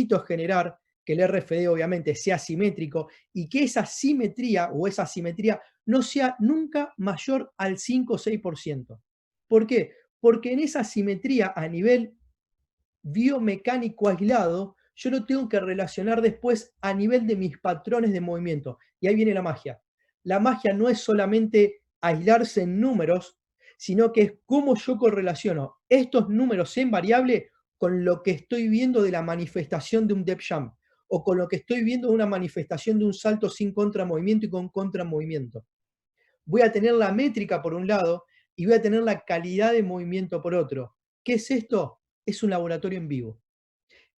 necesito generar que el RFD obviamente sea simétrico y que esa simetría o esa simetría no sea nunca mayor al 5 o 6%. ¿Por qué? Porque en esa simetría a nivel biomecánico aislado, yo lo tengo que relacionar después a nivel de mis patrones de movimiento. Y ahí viene la magia. La magia no es solamente aislarse en números, sino que es cómo yo correlaciono estos números en variable con lo que estoy viendo de la manifestación de un depth jump o con lo que estoy viendo de una manifestación de un salto sin contramovimiento y con contramovimiento. Voy a tener la métrica por un lado y voy a tener la calidad de movimiento por otro. ¿Qué es esto? Es un laboratorio en vivo.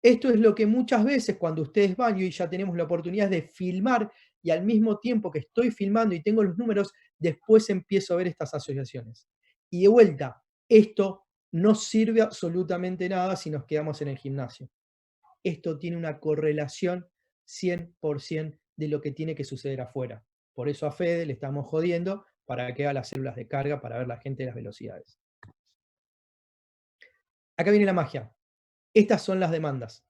Esto es lo que muchas veces cuando ustedes van y ya tenemos la oportunidad de filmar y al mismo tiempo que estoy filmando y tengo los números, después empiezo a ver estas asociaciones. Y de vuelta, esto no sirve absolutamente nada si nos quedamos en el gimnasio. Esto tiene una correlación 100% de lo que tiene que suceder afuera. Por eso a Fede le estamos jodiendo para que haga las células de carga para ver la gente de las velocidades. Acá viene la magia. Estas son las demandas.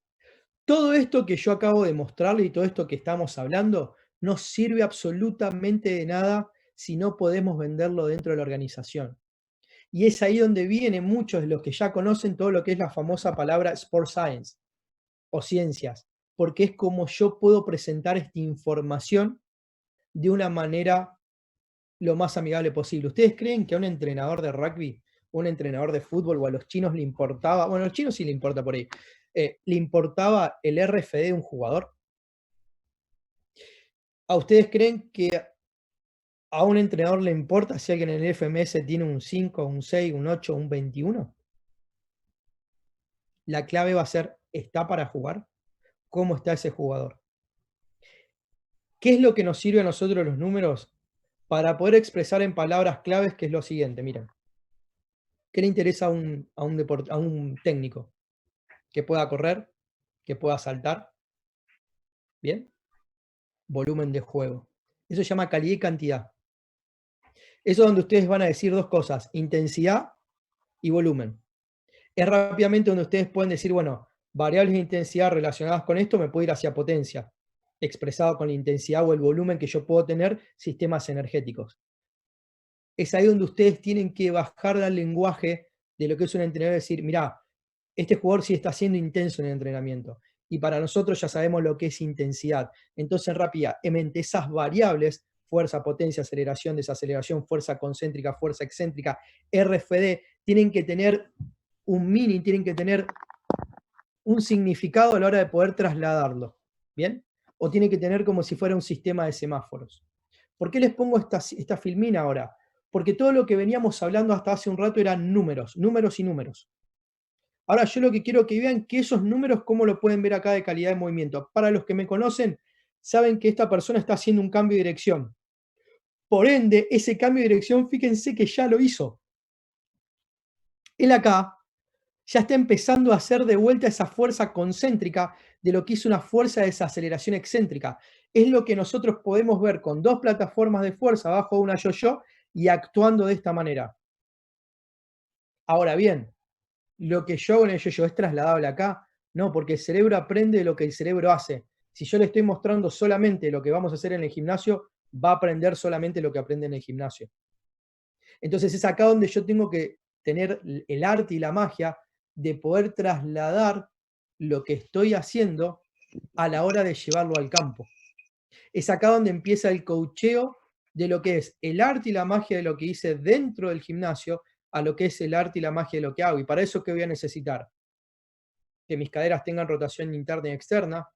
Todo esto que yo acabo de mostrarle y todo esto que estamos hablando no sirve absolutamente de nada si no podemos venderlo dentro de la organización. Y es ahí donde vienen muchos de los que ya conocen todo lo que es la famosa palabra Sport Science o ciencias, porque es como yo puedo presentar esta información de una manera lo más amigable posible. ¿Ustedes creen que a un entrenador de rugby, un entrenador de fútbol o a los chinos le importaba, bueno, a los chinos sí le importa por ahí, le importaba el RFD de un jugador? ¿A ustedes creen que a un entrenador le importa si alguien en el FMS tiene un 5, un 6, un 8, un 21? La clave va a ser, ¿está para jugar? ¿Cómo está ese jugador? ¿Qué es lo que nos sirve a nosotros los números? Para poder expresar en palabras claves, que es lo siguiente, miren. ¿Qué le interesa a un técnico? Que pueda correr, que pueda saltar, ¿bien? Volumen de juego. Eso se llama calidad y cantidad. Eso es donde ustedes van a decir dos cosas, intensidad y volumen. Es rápidamente donde ustedes pueden decir, bueno, variables de intensidad relacionadas con esto me puedo ir hacia potencia, expresado con la intensidad o el volumen que yo puedo tener, sistemas energéticos. Es ahí donde ustedes tienen que bajar al lenguaje de lo que es un entrenador y decir, mirá, este jugador sí está siendo intenso en el entrenamiento. Y para nosotros ya sabemos lo que es intensidad. Entonces, rápidamente, esas variables, fuerza, potencia, aceleración, desaceleración, fuerza concéntrica, fuerza excéntrica, RFD, tienen que tener un meaning, tienen que tener un significado a la hora de poder trasladarlo. ¿Bien? O tiene que tener como si fuera un sistema de semáforos. ¿Por qué les pongo esta filmina ahora? Porque todo lo que veníamos hablando hasta hace un rato eran números, números y números. Ahora yo lo que quiero que vean que esos números, cómo lo pueden ver acá de calidad de movimiento. Para los que me conocen, saben que esta persona está haciendo un cambio de dirección. Por ende, ese cambio de dirección, fíjense que ya lo hizo. Él acá ya está empezando a hacer de vuelta esa fuerza concéntrica de lo que hizo una fuerza de desaceleración excéntrica. Es lo que nosotros podemos ver con dos plataformas de fuerza bajo una yo-yo y actuando de esta manera. Ahora bien, lo que yo hago en el yo-yo es trasladable acá. No, porque el cerebro aprende lo que el cerebro hace. Si yo le estoy mostrando solamente lo que vamos a hacer en el gimnasio, va a aprender solamente lo que aprende en el gimnasio. Entonces es acá donde yo tengo que tener el arte y la magia de poder trasladar lo que estoy haciendo a la hora de llevarlo al campo. Es acá donde empieza el coacheo de lo que es el arte y la magia de lo que hice dentro del gimnasio a lo que es el arte y la magia de lo que hago. Y para eso, ¿qué voy a necesitar? Que mis caderas tengan rotación interna y externa.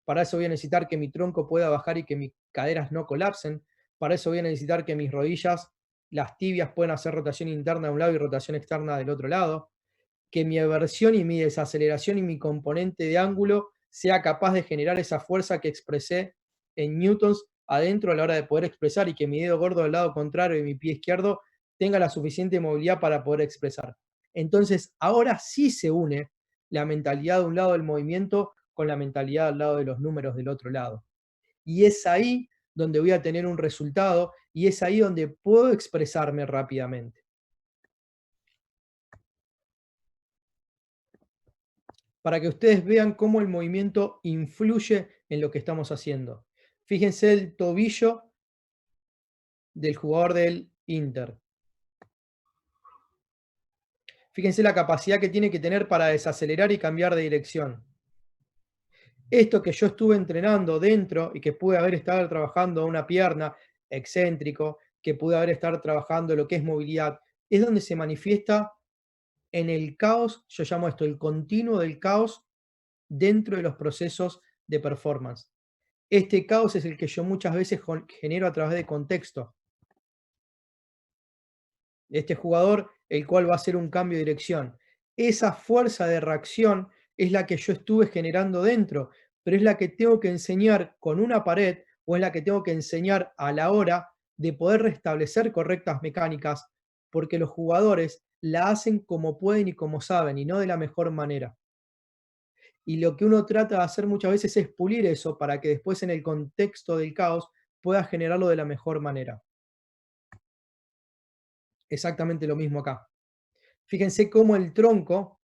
Para eso voy a necesitar que mi tronco pueda bajar y que mis caderas no colapsen. Para eso voy a necesitar que mis rodillas, las tibias, puedan hacer rotación interna de un lado y rotación externa del otro lado. Que mi aversión y mi desaceleración y mi componente de ángulo sea capaz de generar esa fuerza que expresé en newtons adentro a la hora de poder expresar y que mi dedo gordo del lado contrario de mi pie izquierdo tenga la suficiente movilidad para poder expresar. Entonces, ahora sí se une la mentalidad de un lado del movimiento con la mentalidad al lado de los números del otro lado. Y es ahí donde voy a tener un resultado y es ahí donde puedo expresarme rápidamente. para que ustedes vean cómo el movimiento influye en lo que estamos haciendo. Fíjense el tobillo del jugador del Inter. Fíjense la capacidad que tiene que tener para desacelerar y cambiar de dirección. Esto que yo estuve entrenando dentro y que pude haber estado trabajando una pierna excéntrico, que pude haber estado trabajando lo que es movilidad, es donde se manifiesta en el caos, yo llamo esto el continuo del caos dentro de los procesos de performance. Este caos es el que yo muchas veces genero a través de contexto. Este jugador, el cual va a hacer un cambio de dirección. Esa fuerza de reacción es la que yo estuve generando dentro, pero es la que tengo que enseñar con una pared o es la que tengo que enseñar a la hora de poder restablecer correctas mecánicas, porque los jugadores la hacen como pueden y como saben y no de la mejor manera. Y lo que uno trata de hacer muchas veces es pulir eso para que después en el contexto del caos pueda generarlo de la mejor manera. Exactamente lo mismo acá. Fíjense cómo el tronco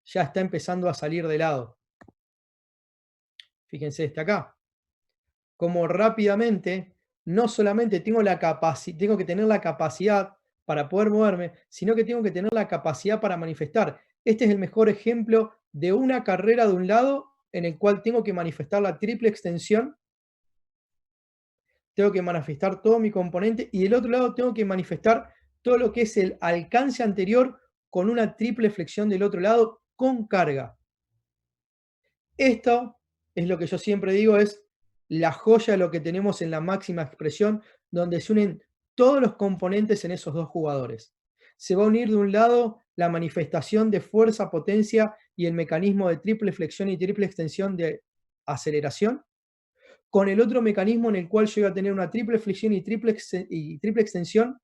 ya está empezando a salir de lado. Fíjense este acá. Cómo rápidamente, no solamente tengo que tener la capacidad para poder moverme, sino que tengo que tener la capacidad para manifestar. Este es el mejor ejemplo de una carrera de un lado en el cual tengo que manifestar la triple extensión, tengo que manifestar todo mi componente y del otro lado tengo que manifestar todo lo que es el alcance anterior con una triple flexión del otro lado con carga. Esto es lo que yo siempre digo, es la joya de lo que tenemos en la máxima expresión, donde se unen todos los componentes en esos dos jugadores. Se va a unir de un lado la manifestación de fuerza, potencia y el mecanismo de triple flexión y triple extensión de aceleración, con el otro mecanismo en el cual yo voy a tener una triple flexión y triple extensión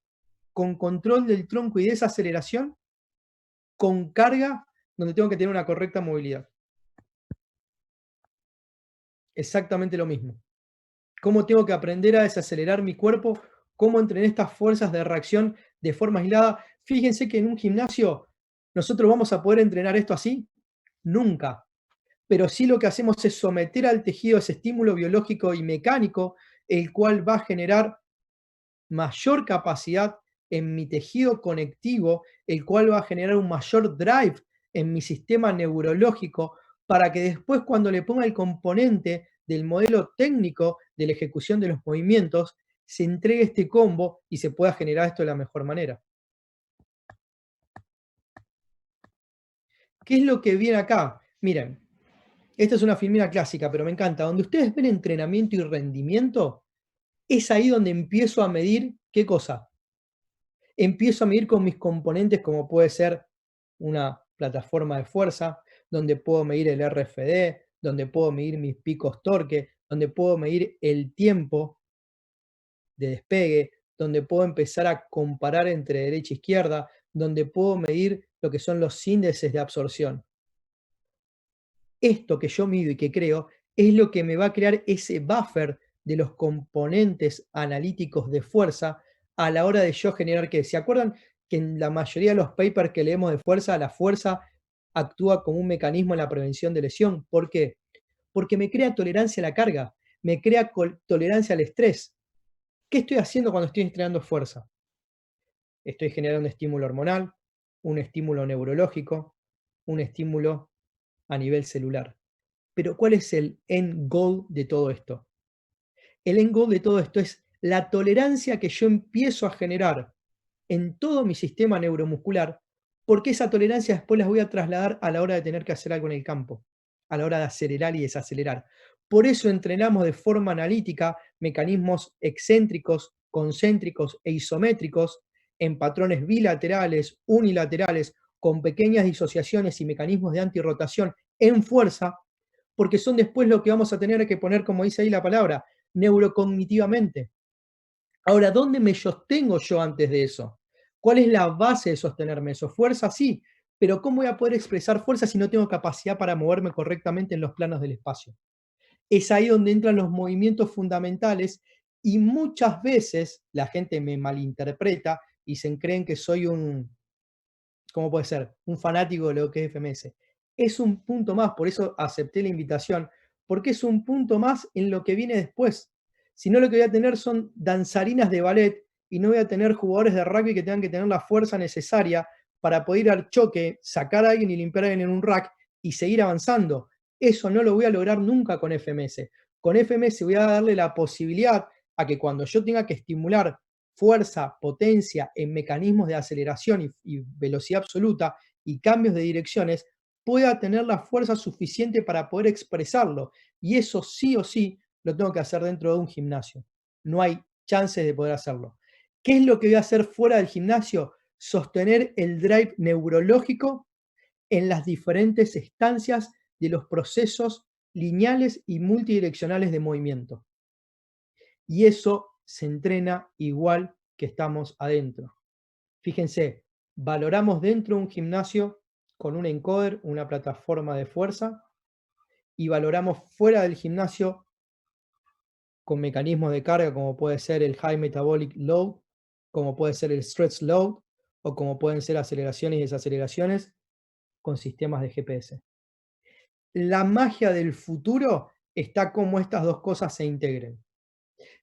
con control del tronco y desaceleración, con carga, donde tengo que tener una correcta movilidad. Exactamente lo mismo. Cómo tengo que aprender a desacelerar mi cuerpo, cómo entrené estas fuerzas de reacción de forma aislada. Fíjense que en un gimnasio nosotros vamos a poder entrenar esto así, nunca. Pero sí lo que hacemos es someter al tejido ese estímulo biológico y mecánico, el cual va a generar mayor capacidad en mi tejido conectivo, el cual va a generar un mayor drive en mi sistema neurológico para que después cuando le ponga el componente del modelo técnico de la ejecución de los movimientos, se entregue este combo y se pueda generar esto de la mejor manera. ¿Qué es lo que viene acá? Miren, esta es una filmina clásica, pero me encanta. Donde ustedes ven entrenamiento y rendimiento, es ahí donde empiezo a medir qué cosa. Empiezo a medir con mis componentes, como puede ser una plataforma de fuerza, donde puedo medir el RFD, donde puedo medir mis picos torque, donde puedo medir el tiempo de despegue, donde puedo empezar a comparar entre derecha e izquierda, donde puedo medir lo que son los índices de absorción. Esto que yo mido y que creo es lo que me va a crear ese buffer de los componentes analíticos de fuerza a la hora de yo generar que, ¿se acuerdan que en la mayoría de los papers que leemos de fuerza, la fuerza actúa como un mecanismo en la prevención de lesión? ¿Por qué? Porque me crea tolerancia a la carga, me crea tolerancia al estrés. ¿Qué estoy haciendo cuando estoy entrenando fuerza? Estoy generando estímulo hormonal, un estímulo neurológico, un estímulo a nivel celular. Pero ¿cuál es el end goal de todo esto? El end goal de todo esto es la tolerancia que yo empiezo a generar en todo mi sistema neuromuscular, porque esa tolerancia después las voy a trasladar a la hora de tener que hacer algo en el campo, a la hora de acelerar y desacelerar. Por eso entrenamos de forma analítica mecanismos excéntricos, concéntricos e isométricos en patrones bilaterales, unilaterales, con pequeñas disociaciones y mecanismos de antirrotación en fuerza, porque son después lo que vamos a tener que poner, como dice ahí la palabra, neurocognitivamente. Ahora, ¿dónde me sostengo yo antes de eso? ¿Cuál es la base de sostenerme eso? Fuerza, sí, pero ¿cómo voy a poder expresar fuerza si no tengo capacidad para moverme correctamente en los planos del espacio? Es ahí donde entran los movimientos fundamentales y muchas veces la gente me malinterpreta y se creen que soy un, ¿cómo puede ser? Un fanático de lo que es FMS. es un punto más, por eso acepté la invitación, porque es un punto más en lo que viene después. Si no, lo que voy a tener son danzarinas de ballet y no voy a tener jugadores de rugby que tengan que tener la fuerza necesaria para poder ir al choque, sacar a alguien y limpiar a alguien en un rack y seguir avanzando. Eso no lo voy a lograr nunca con FMS. Con FMS voy a darle la posibilidad a que cuando yo tenga que estimular fuerza, potencia en mecanismos de aceleración y velocidad absoluta y cambios de direcciones, pueda tener la fuerza suficiente para poder expresarlo. Y eso sí o sí lo tengo que hacer dentro de un gimnasio. No hay chances de poder hacerlo. ¿Qué es lo que voy a hacer fuera del gimnasio? Sostener el drive neurológico en las diferentes estancias de los procesos lineales y multidireccionales de movimiento. Y eso se entrena igual que estamos adentro. Fíjense, valoramos dentro de un gimnasio con un encoder, una plataforma de fuerza, y valoramos fuera del gimnasio con mecanismos de carga como puede ser el High Metabolic Load, como puede ser el Stretch Load, o como pueden ser aceleraciones y desaceleraciones con sistemas de GPS. La magia del futuro está como estas dos cosas se integren.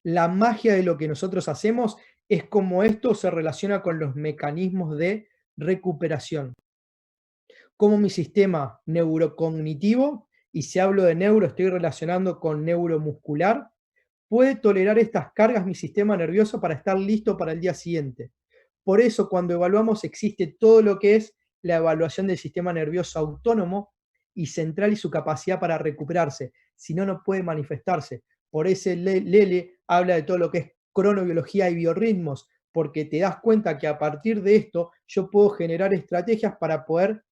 La magia de lo que nosotros hacemos es cómo esto se relaciona con los mecanismos de recuperación. Cómo mi sistema neurocognitivo, y si hablo de neuro estoy relacionando con neuromuscular, puede tolerar estas cargas mi sistema nervioso para estar listo para el día siguiente. Por eso cuando evaluamos existe todo lo que es la evaluación del sistema nervioso autónomo y central y su capacidad para recuperarse. Si no, no puede manifestarse. Por eso Lele habla de todo lo que es cronobiología y biorritmos, porque te das cuenta que a partir de esto yo puedo generar estrategias para poder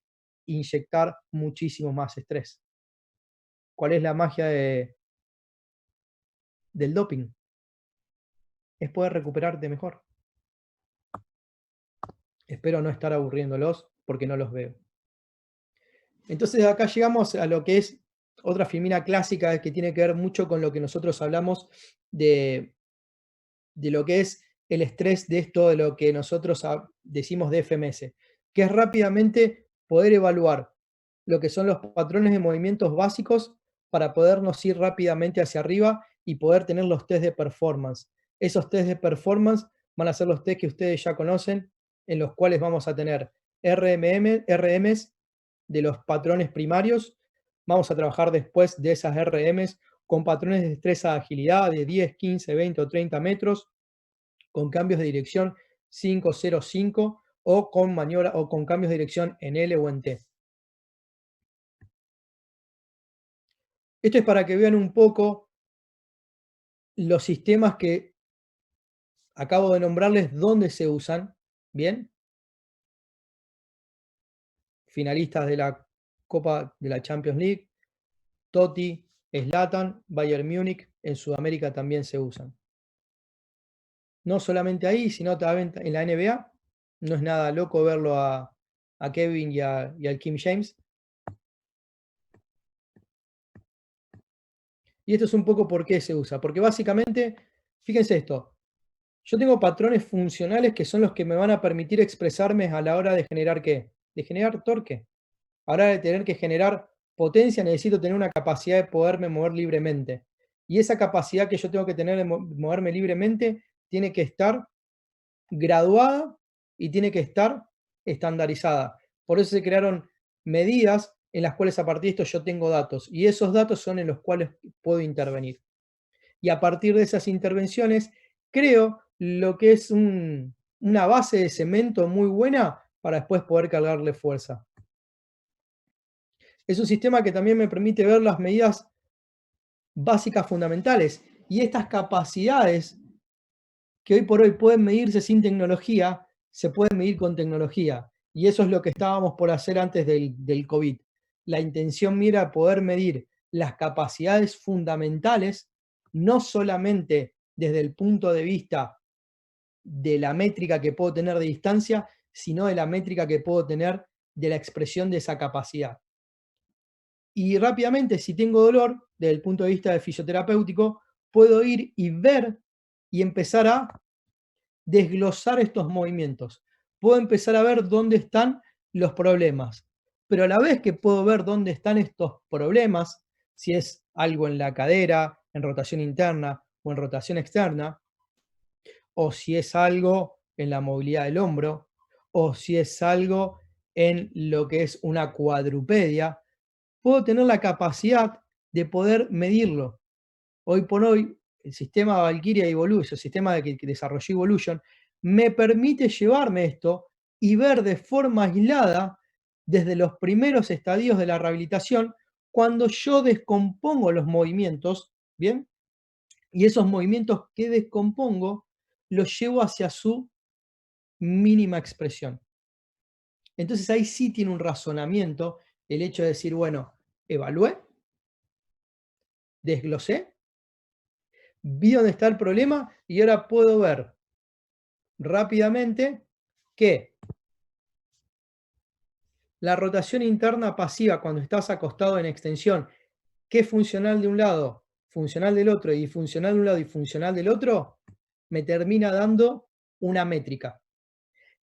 inyectar muchísimo más estrés. ¿Cuál es la magia del doping? Es poder recuperarte mejor. Espero no estar aburriéndolos porque no los veo. Entonces acá llegamos a lo que es otra filmina clásica que tiene que ver mucho con lo que nosotros hablamos de lo que es el estrés de esto, de lo que nosotros decimos de FMS, que es rápidamente poder evaluar lo que son los patrones de movimientos básicos para podernos ir rápidamente hacia arriba y poder tener los test de performance. Esos test de performance van a ser los test que ustedes ya conocen, en los cuales vamos a tener RMs de los patrones primarios. Vamos a trabajar después de esas RMs con patrones de destreza de agilidad de 10, 15, 20 o 30 metros, con cambios de dirección 5, 0, 5 o con maniobra o con cambios de dirección en L o en T. Esto es para que vean un poco los sistemas que acabo de nombrarles, dónde se usan, ¿bien? Finalistas de la Copa de la Champions League, Totti, Zlatan, Bayern Múnich, en Sudamérica también se usan. No solamente ahí, sino también en la NBA. No es nada loco verlo a Kevin y al Kim James. Y esto es un poco por qué se usa. Porque básicamente, fíjense esto, yo tengo patrones funcionales que son los que me van a permitir expresarme a la hora de generar ¿qué? De generar torque. A la hora de tener que generar potencia necesito tener una capacidad de poderme mover libremente. Y esa capacidad que yo tengo que tener de moverme libremente tiene que estar graduada y tiene que estar estandarizada. Por eso se crearon medidas en las cuales a partir de esto yo tengo datos y esos datos son en los cuales puedo intervenir. Y a partir de esas intervenciones creo lo que es una base de cemento muy buena para después poder cargarle fuerza. Es un sistema que también me permite ver las medidas básicas fundamentales y estas capacidades que hoy por hoy pueden medirse sin tecnología, se pueden medir con tecnología. Y eso es lo que estábamos por hacer antes del COVID. La intención mira a poder medir las capacidades fundamentales, no solamente desde el punto de vista de la métrica que puedo tener de distancia, sino de la métrica que puedo tener de la expresión de esa capacidad. Y rápidamente, si tengo dolor, desde el punto de vista de fisioterapéutico, puedo ir y ver y empezar a desglosar estos movimientos. Puedo empezar a ver dónde están los problemas. pero a la vez que puedo ver dónde están estos problemas, si es algo en la cadera, en rotación interna o en rotación externa, o si es algo en la movilidad del hombro, o si es algo en lo que es una cuadrupedia, puedo tener la capacidad de poder medirlo. Hoy por hoy, el sistema Valkyria Evolution, el sistema que desarrolló Evolution, me permite llevarme esto y ver de forma aislada, desde los primeros estadios de la rehabilitación, cuando yo descompongo los movimientos, ¿bien? Y esos movimientos que descompongo los llevo hacia su mínima expresión. Entonces ahí sí tiene un razonamiento el hecho de decir, bueno, evalué, desglosé, vi dónde está el problema y ahora puedo ver rápidamente que la rotación interna pasiva cuando estás acostado en extensión, que es funcional de un lado, funcional del otro y funcional de un lado y funcional del otro, me termina dando una métrica.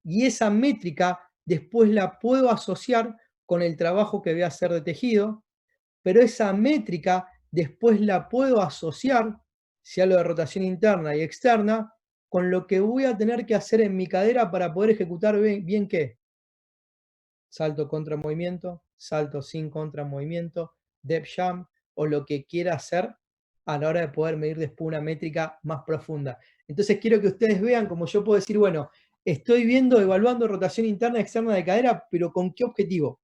Y esa métrica después la puedo asociar con el trabajo que voy a hacer de tejido, pero esa métrica después la puedo asociar, si hablo de rotación interna y externa, con lo que voy a tener que hacer en mi cadera para poder ejecutar bien qué. Salto contra movimiento, salto sin contra movimiento, depth jump o lo que quiera hacer a la hora de poder medir después una métrica más profunda. Entonces quiero que ustedes vean como yo puedo decir, bueno, estoy viendo, evaluando rotación interna y externa de cadera, pero ¿con qué objetivo?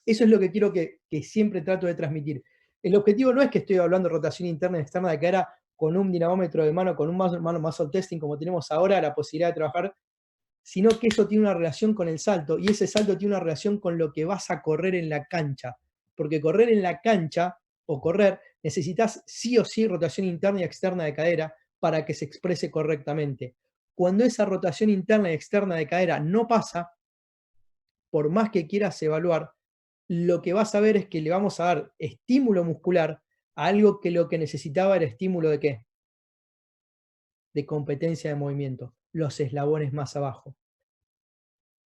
Eso es lo que quiero que siempre trato de transmitir. El objetivo no es que estoy hablando de rotación interna y externa de cadera con un dinamómetro de mano, con un muscle testing como tenemos ahora, la posibilidad de trabajar, sino que eso tiene una relación con el salto, y ese salto tiene una relación con lo que vas a correr en la cancha, porque correr en la cancha, o correr, necesitas sí o sí rotación interna y externa de cadera para que se exprese correctamente. Cuando esa rotación interna y externa de cadera no pasa, por más que quieras evaluar, lo que vas a ver es que le vamos a dar estímulo muscular a algo que lo que necesitaba era estímulo de qué? De competencia de movimiento, los eslabones más abajo.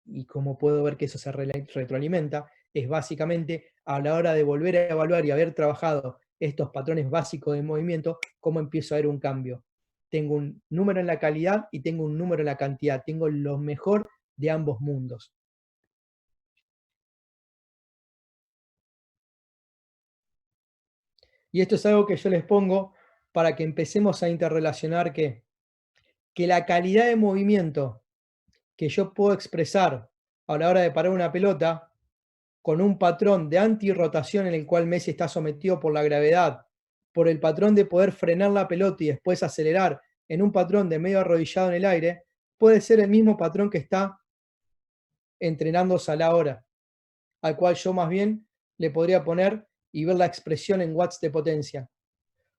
Y como puedo ver que eso se retroalimenta, es básicamente a la hora de volver a evaluar y haber trabajado estos patrones básicos de movimiento, cómo empiezo a ver un cambio. Tengo un número en la calidad y tengo un número en la cantidad. Tengo lo mejor de ambos mundos. Y esto es algo que yo les pongo para que empecemos a interrelacionar que la calidad de movimiento que yo puedo expresar a la hora de parar una pelota con un patrón de antirrotación en el cual Messi está sometido por la gravedad, por el patrón de poder frenar la pelota y después acelerar en un patrón de medio arrodillado en el aire, puede ser el mismo patrón que está entrenándose a la hora, al cual yo más bien le podría poner y ver la expresión en watts de potencia.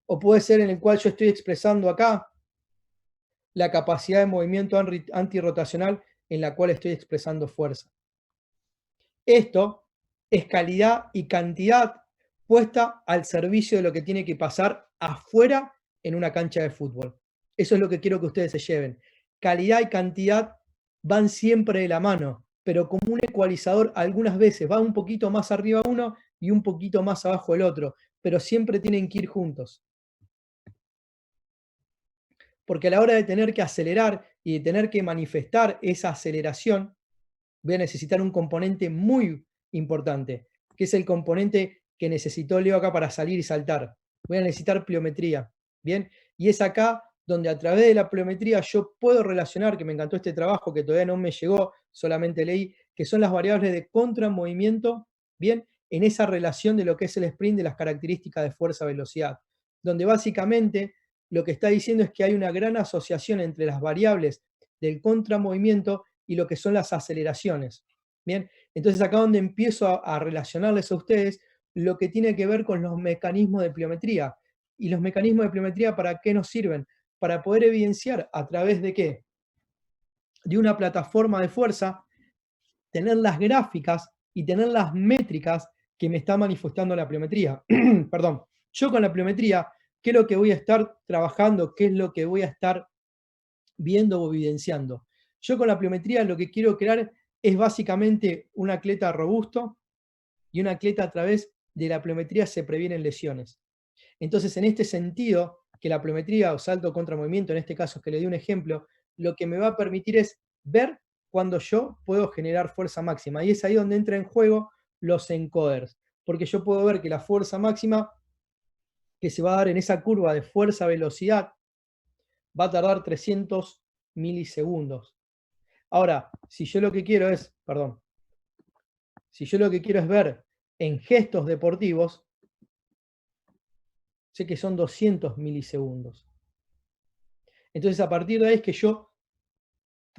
O puede ser en el cual yo estoy expresando acá la capacidad de movimiento antirrotacional en la cual estoy expresando fuerza. Esto es calidad y cantidad puesta al servicio de lo que tiene que pasar afuera en una cancha de fútbol. Eso es lo que quiero que ustedes se lleven. Calidad y cantidad van siempre de la mano, pero como un ecualizador algunas veces va un poquito más arriba uno y un poquito más abajo el otro, pero siempre tienen que ir juntos. Porque a la hora de tener que acelerar y de tener que manifestar esa aceleración, voy a necesitar un componente muy importante, que es el componente que necesitó Leo acá para salir y saltar. Voy a necesitar pliometría, ¿bien? Y es acá donde a través de la pliometría yo puedo relacionar, que me encantó este trabajo, que todavía no me llegó, solamente leí, que son las variables de contramovimiento, ¿bien? En esa relación de lo que es el sprint de las características de fuerza-velocidad, donde básicamente lo que está diciendo es que hay una gran asociación entre las variables del contramovimiento y lo que son las aceleraciones. Bien, entonces acá donde empiezo a relacionarles a ustedes lo que tiene que ver con los mecanismos de pliometría. ¿Y los mecanismos de pliometría para qué nos sirven? Para poder evidenciar a través de qué? De una plataforma de fuerza, tener las gráficas y tener las métricas que me está manifestando la pliometría. Perdón, yo con la pliometría, ¿qué es lo que voy a estar trabajando? ¿Qué es lo que voy a estar viendo o evidenciando? Yo con la pliometría lo que quiero crear es básicamente un atleta robusto, y un atleta a través de la pliometría se previenen lesiones. Entonces, en este sentido, que la pliometría o salto contra movimiento, en este caso que le di un ejemplo, lo que me va a permitir es ver cuando yo puedo generar fuerza máxima. Y es ahí donde entra en juego los encoders, porque yo puedo ver que la fuerza máxima que se va a dar en esa curva de fuerza-velocidad va a tardar 300 milisegundos. Ahora, si yo lo que quiero es, perdón, si yo lo que quiero es ver en gestos deportivos, sé que son 200 milisegundos. Entonces, a partir de ahí es que yo,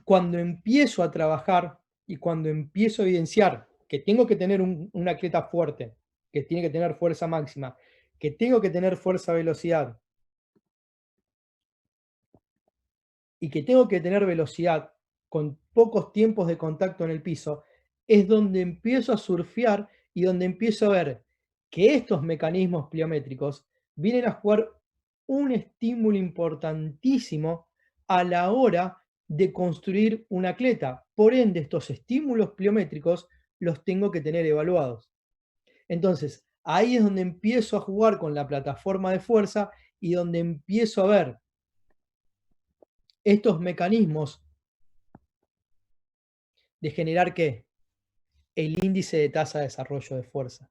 cuando empiezo a trabajar y cuando empiezo a evidenciar que tengo que tener un atleta fuerte, que tiene que tener fuerza máxima, que tengo que tener fuerza-velocidad y que tengo que tener velocidad con pocos tiempos de contacto en el piso, es donde empiezo a surfear y donde empiezo a ver que estos mecanismos pliométricos vienen a jugar un estímulo importantísimo a la hora de construir un atleta. Por ende, estos estímulos pliométricos los tengo que tener evaluados. Entonces, ahí es donde empiezo a jugar con la plataforma de fuerza y donde empiezo a ver estos mecanismos de generar, ¿qué? El índice de tasa de desarrollo de fuerza.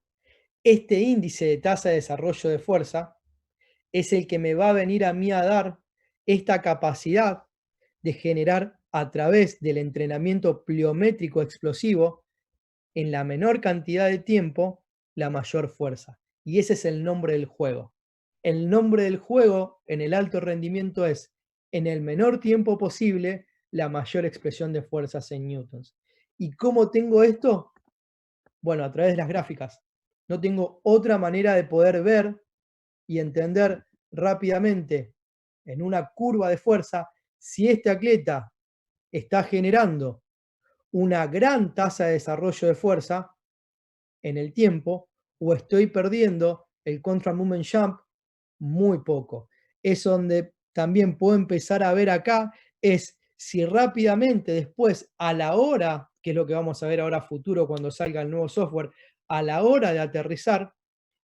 Este índice de tasa de desarrollo de fuerza es el que me va a venir a mí a dar esta capacidad de generar a través del entrenamiento pliométrico explosivo en la menor cantidad de tiempo la mayor fuerza. Y ese es el nombre del juego. El nombre del juego en el alto rendimiento es, en el menor tiempo posible, la mayor expresión de fuerzas en newtons. ¿Y cómo tengo esto? Bueno, a través de las gráficas. No tengo otra manera de poder ver y entender rápidamente en una curva de fuerza si este atleta está generando una gran tasa de desarrollo de fuerza en el tiempo o estoy perdiendo el contra movement jump muy poco. Es donde también puedo empezar a ver acá es si rápidamente después, a la hora, que es lo que vamos a ver ahora a futuro cuando salga el nuevo software, a la hora de aterrizar,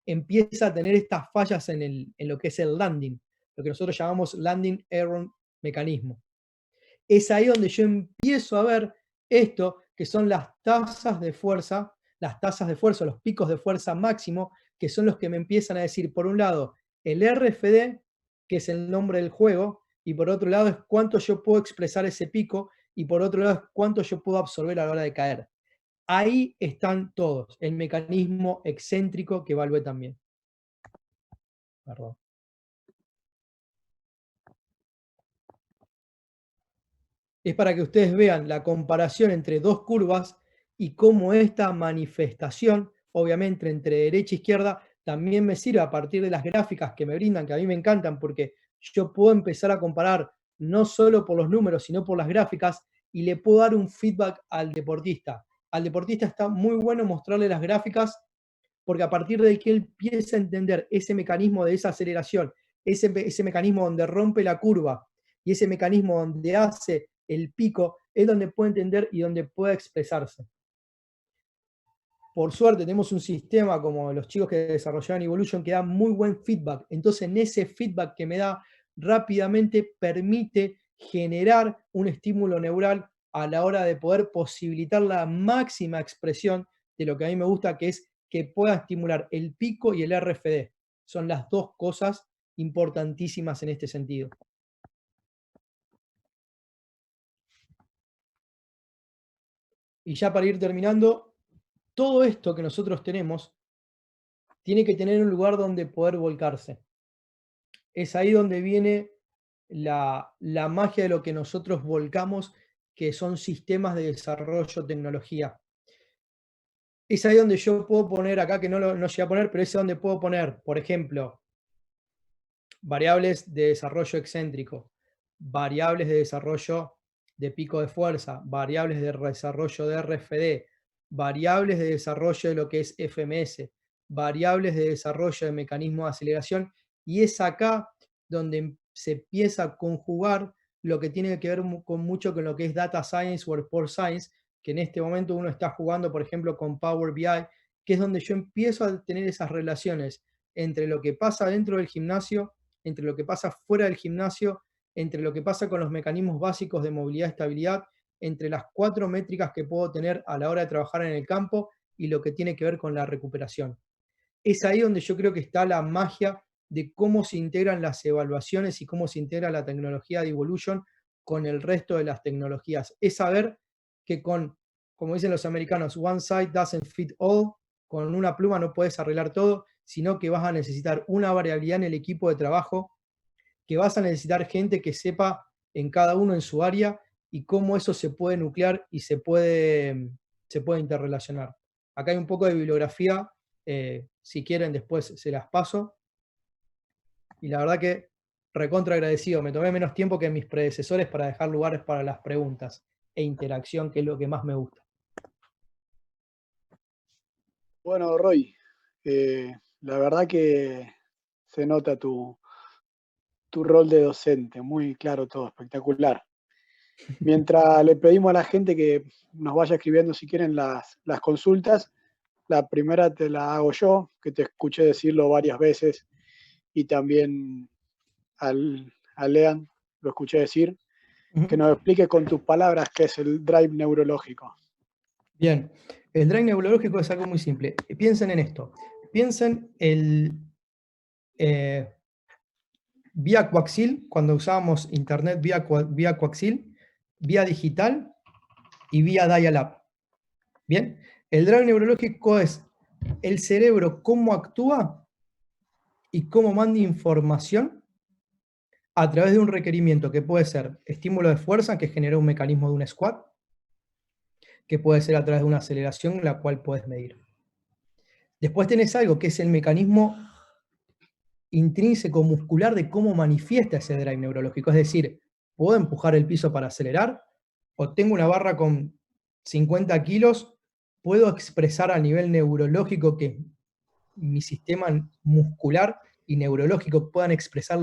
empieza a tener estas fallas en lo que es el landing, lo que nosotros llamamos landing error mecanismo. Es ahí donde yo empiezo a ver esto, que son las tasas de fuerza, los picos de fuerza máximo, que son los que me empiezan a decir, por un lado, el RFD, que es el nombre del juego, y por otro lado es cuánto yo puedo expresar ese pico, y por otro lado es cuánto yo puedo absorber a la hora de caer. Ahí están todos, el mecanismo excéntrico que evalué también. Perdón. Es para que ustedes vean la comparación entre dos curvas y cómo esta manifestación, obviamente entre derecha e izquierda, también me sirve a partir de las gráficas que me brindan, que a mí me encantan, porque yo puedo empezar a comparar no solo por los números, sino por las gráficas, y le puedo dar un feedback al deportista. Al deportista está muy bueno mostrarle las gráficas, porque a partir de que él empieza a entender ese mecanismo de esa aceleración, ese mecanismo donde rompe la curva, y ese mecanismo donde hace el pico, es donde puede entender y donde puede expresarse. Por suerte tenemos un sistema como los chicos que desarrollaron Evolution que da muy buen feedback. Entonces en ese feedback que me da rápidamente permite generar un estímulo neural a la hora de poder posibilitar la máxima expresión de lo que a mí me gusta, que es que pueda estimular el pico y el RFD. Son las dos cosas importantísimas en este sentido. Y ya para ir terminando, todo esto que nosotros tenemos tiene que tener un lugar donde poder volcarse. Es ahí donde viene la magia de lo que nosotros volcamos, que son sistemas de desarrollo tecnología. Es ahí donde yo puedo poner, acá que no llegué a poner, pero es donde puedo poner, por ejemplo, variables de desarrollo excéntrico, variables de desarrollo de pico de fuerza, variables de desarrollo de RFD, variables de desarrollo de lo que es FMS, variables de desarrollo de mecanismo de aceleración, y es acá donde se empieza a conjugar lo que tiene que ver con mucho con lo que es Data Science o Sport Science, que en este momento uno está jugando, por ejemplo, con Power BI que es donde yo empiezo a tener esas relaciones entre lo que pasa dentro del gimnasio, entre lo que pasa fuera del gimnasio, entre lo que pasa con los mecanismos básicos de movilidad y estabilidad, entre las 4 métricas que puedo tener a la hora de trabajar en el campo y lo que tiene que ver con la recuperación. Es ahí donde yo creo que está la magia de cómo se integran las evaluaciones y cómo se integra la tecnología de Evolution con el resto de las tecnologías. Es saber que con, como dicen los americanos, one size doesn't fit all, con una pluma no puedes arreglar todo, sino que vas a necesitar una variabilidad en el equipo de trabajo, que vas a necesitar gente que sepa en cada uno en su área y cómo eso se puede nuclear y se puede interrelacionar. Acá hay un poco de bibliografía, si quieren después se las paso. Y la verdad que recontra agradecido, me tomé menos tiempo que mis predecesores para dejar lugares para las preguntas e interacción, que es lo que más me gusta. Bueno, Roy, la verdad que se nota tu rol de docente, muy claro todo, espectacular. Mientras le pedimos a la gente que nos vaya escribiendo si quieren las consultas, la primera te la hago yo, que te escuché decirlo varias veces, y también a Lean lo escuché decir, que nos explique con tus palabras qué es el drive neurológico. Bien, el drive neurológico es algo muy simple. Piensen en esto. Piensen vía coaxil, cuando usábamos internet vía coaxil, vía digital y vía dial-up. Bien, el drive neurológico es el cerebro cómo actúa y cómo manda información a través de un requerimiento que puede ser estímulo de fuerza, que genera un mecanismo de un squat, que puede ser a través de una aceleración, la cual puedes medir. Después tenés algo que es el mecanismo intrínseco muscular de cómo manifiesta ese drive neurológico. Es decir, ¿puedo empujar el piso para acelerar? ¿O tengo una barra con 50 kilos? ¿Puedo expresar a nivel neurológico que mi sistema muscular y neurológico puedan expresar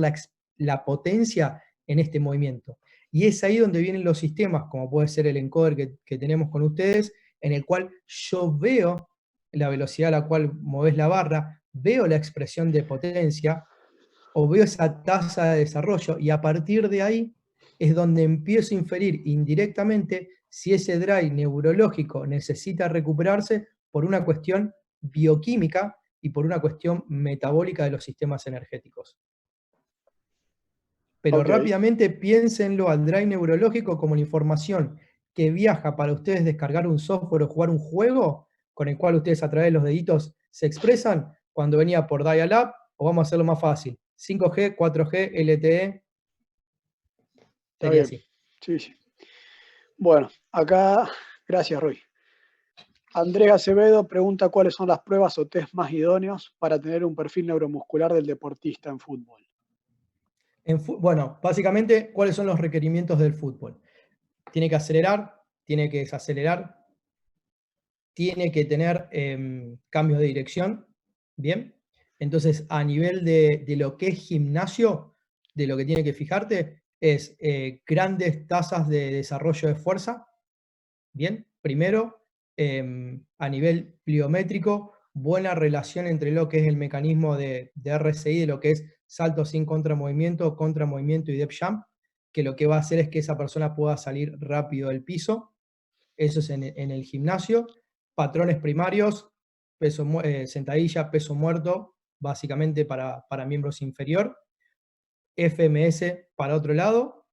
la potencia en este movimiento? Y es ahí donde vienen los sistemas, como puede ser el encoder que tenemos con ustedes, en el cual yo veo la velocidad a la cual moves la barra, veo la expresión de potencia, o veo esa tasa de desarrollo, y a partir de ahí es donde empiezo a inferir indirectamente si ese drive neurológico necesita recuperarse por una cuestión bioquímica y por una cuestión metabólica de los sistemas energéticos. Pero rápidamente piénsenlo al drive neurológico como la información que viaja para ustedes descargar un software o jugar un juego con el cual ustedes a través de los deditos se expresan cuando venía por dial-up, o vamos a hacerlo más fácil, 5G, 4G, LTE, sería así. Sí, sí. Bueno, acá, gracias, Roy. Andrés Acevedo pregunta cuáles son las pruebas o test más idóneos para tener un perfil neuromuscular del deportista en fútbol. Bueno, básicamente, ¿cuáles son los requerimientos del fútbol? Tiene que acelerar, tiene que desacelerar, tiene que tener cambios de dirección, ¿bien? Entonces, a nivel de lo que es gimnasio, de lo que tiene que fijarte, es grandes tasas de desarrollo de fuerza, ¿bien? Primero, a nivel pliométrico, buena relación entre lo que es el mecanismo de RSI, de lo que es salto sin contramovimiento y depth jump, que lo que va a hacer es que esa persona pueda salir rápido del piso. Eso es en el gimnasio. Patrones primarios, sentadilla, peso muerto, básicamente para miembros inferior. FMS para otro lado,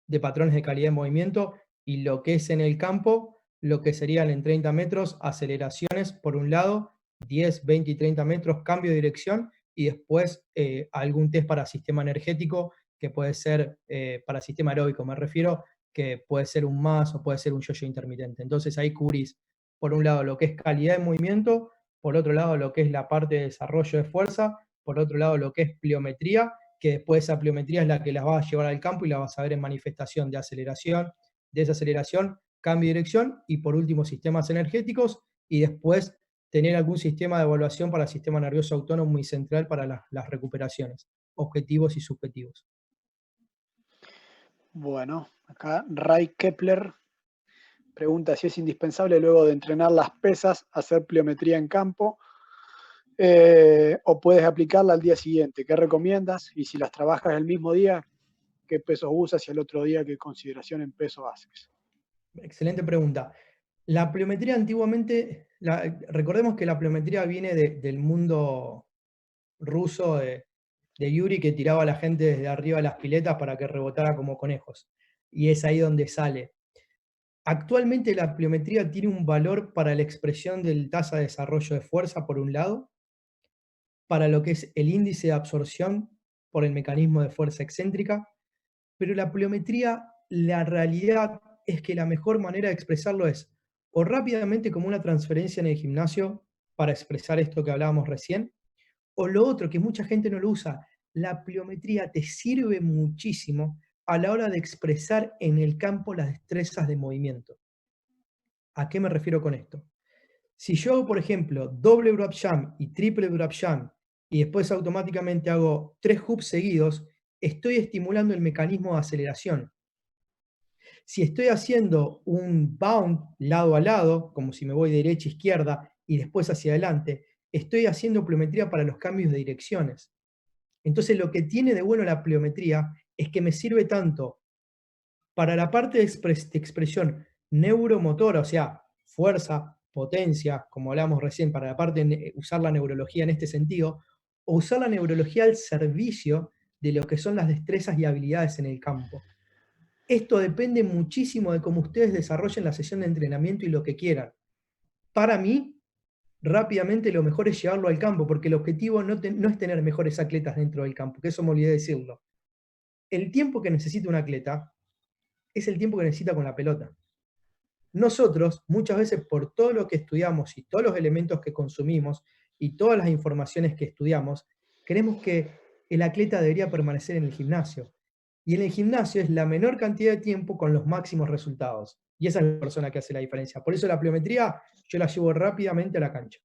de patrones de calidad de movimiento, y lo que es en el campo, lo que serían en 30 metros, aceleraciones por un lado, 10, 20 y 30 metros, cambio de dirección, y después algún test para sistema energético, que puede ser para sistema aeróbico, me refiero, que puede ser un MAS o puede ser un yo-yo intermitente. Entonces ahí cubrís, por un lado, lo que es calidad de movimiento, por otro lado, lo que es la parte de desarrollo de fuerza, por otro lado, lo que es pliometría, que después esa pliometría es la que las va a llevar al campo y la vas a ver en manifestación de aceleración, desaceleración, cambio de dirección, y por último sistemas energéticos, y después tener algún sistema de evaluación para el sistema nervioso autónomo y central para las recuperaciones, objetivos y subjetivos. Bueno, acá Ray Kepler pregunta si es indispensable luego de entrenar las pesas hacer pliometría en campo o puedes aplicarla al día siguiente. ¿Qué recomiendas? Y si las trabajas el mismo día, ¿qué pesos usas y el otro día qué consideración en peso haces? Excelente pregunta. La pliometría antiguamente, recordemos que la pliometría viene del mundo ruso de Yuri, que tiraba a la gente desde arriba de las piletas para que rebotara como conejos. Y es ahí donde sale. Actualmente la pliometría tiene un valor para la expresión del tasa de desarrollo de fuerza, por un lado, para lo que es el índice de absorción por el mecanismo de fuerza excéntrica, pero la pliometría, la realidad es que la mejor manera de expresarlo es o rápidamente como una transferencia en el gimnasio para expresar esto que hablábamos recién, o lo otro que mucha gente no lo usa, la pliometría te sirve muchísimo a la hora de expresar en el campo las destrezas de movimiento. ¿A qué me refiero con esto? Si yo hago, por ejemplo, doble drop jump y triple drop jump y después automáticamente hago 3 hoops seguidos, estoy estimulando el mecanismo de aceleración. Si estoy haciendo un bound lado a lado, como si me voy de derecha a izquierda y después hacia adelante, estoy haciendo pliometría para los cambios de direcciones. Entonces, lo que tiene de bueno la pliometría es que me sirve tanto para la parte de expresión neuromotora, o sea, fuerza, potencia, como hablamos recién, para la parte de usar la neurología en este sentido, o usar la neurología al servicio de lo que son las destrezas y habilidades en el campo. Esto depende muchísimo de cómo ustedes desarrollen la sesión de entrenamiento y lo que quieran. Para mí, rápidamente lo mejor es llevarlo al campo, porque el objetivo no es tener mejores atletas dentro del campo, que eso me olvidé de decirlo. El tiempo que necesita un atleta es el tiempo que necesita con la pelota. Nosotros, muchas veces, por todo lo que estudiamos y todos los elementos que consumimos y todas las informaciones que estudiamos, creemos que el atleta debería permanecer en el gimnasio. Y en el gimnasio es la menor cantidad de tiempo con los máximos resultados. Y esa es la persona que hace la diferencia. Por eso la pliometría yo la llevo rápidamente a la cancha.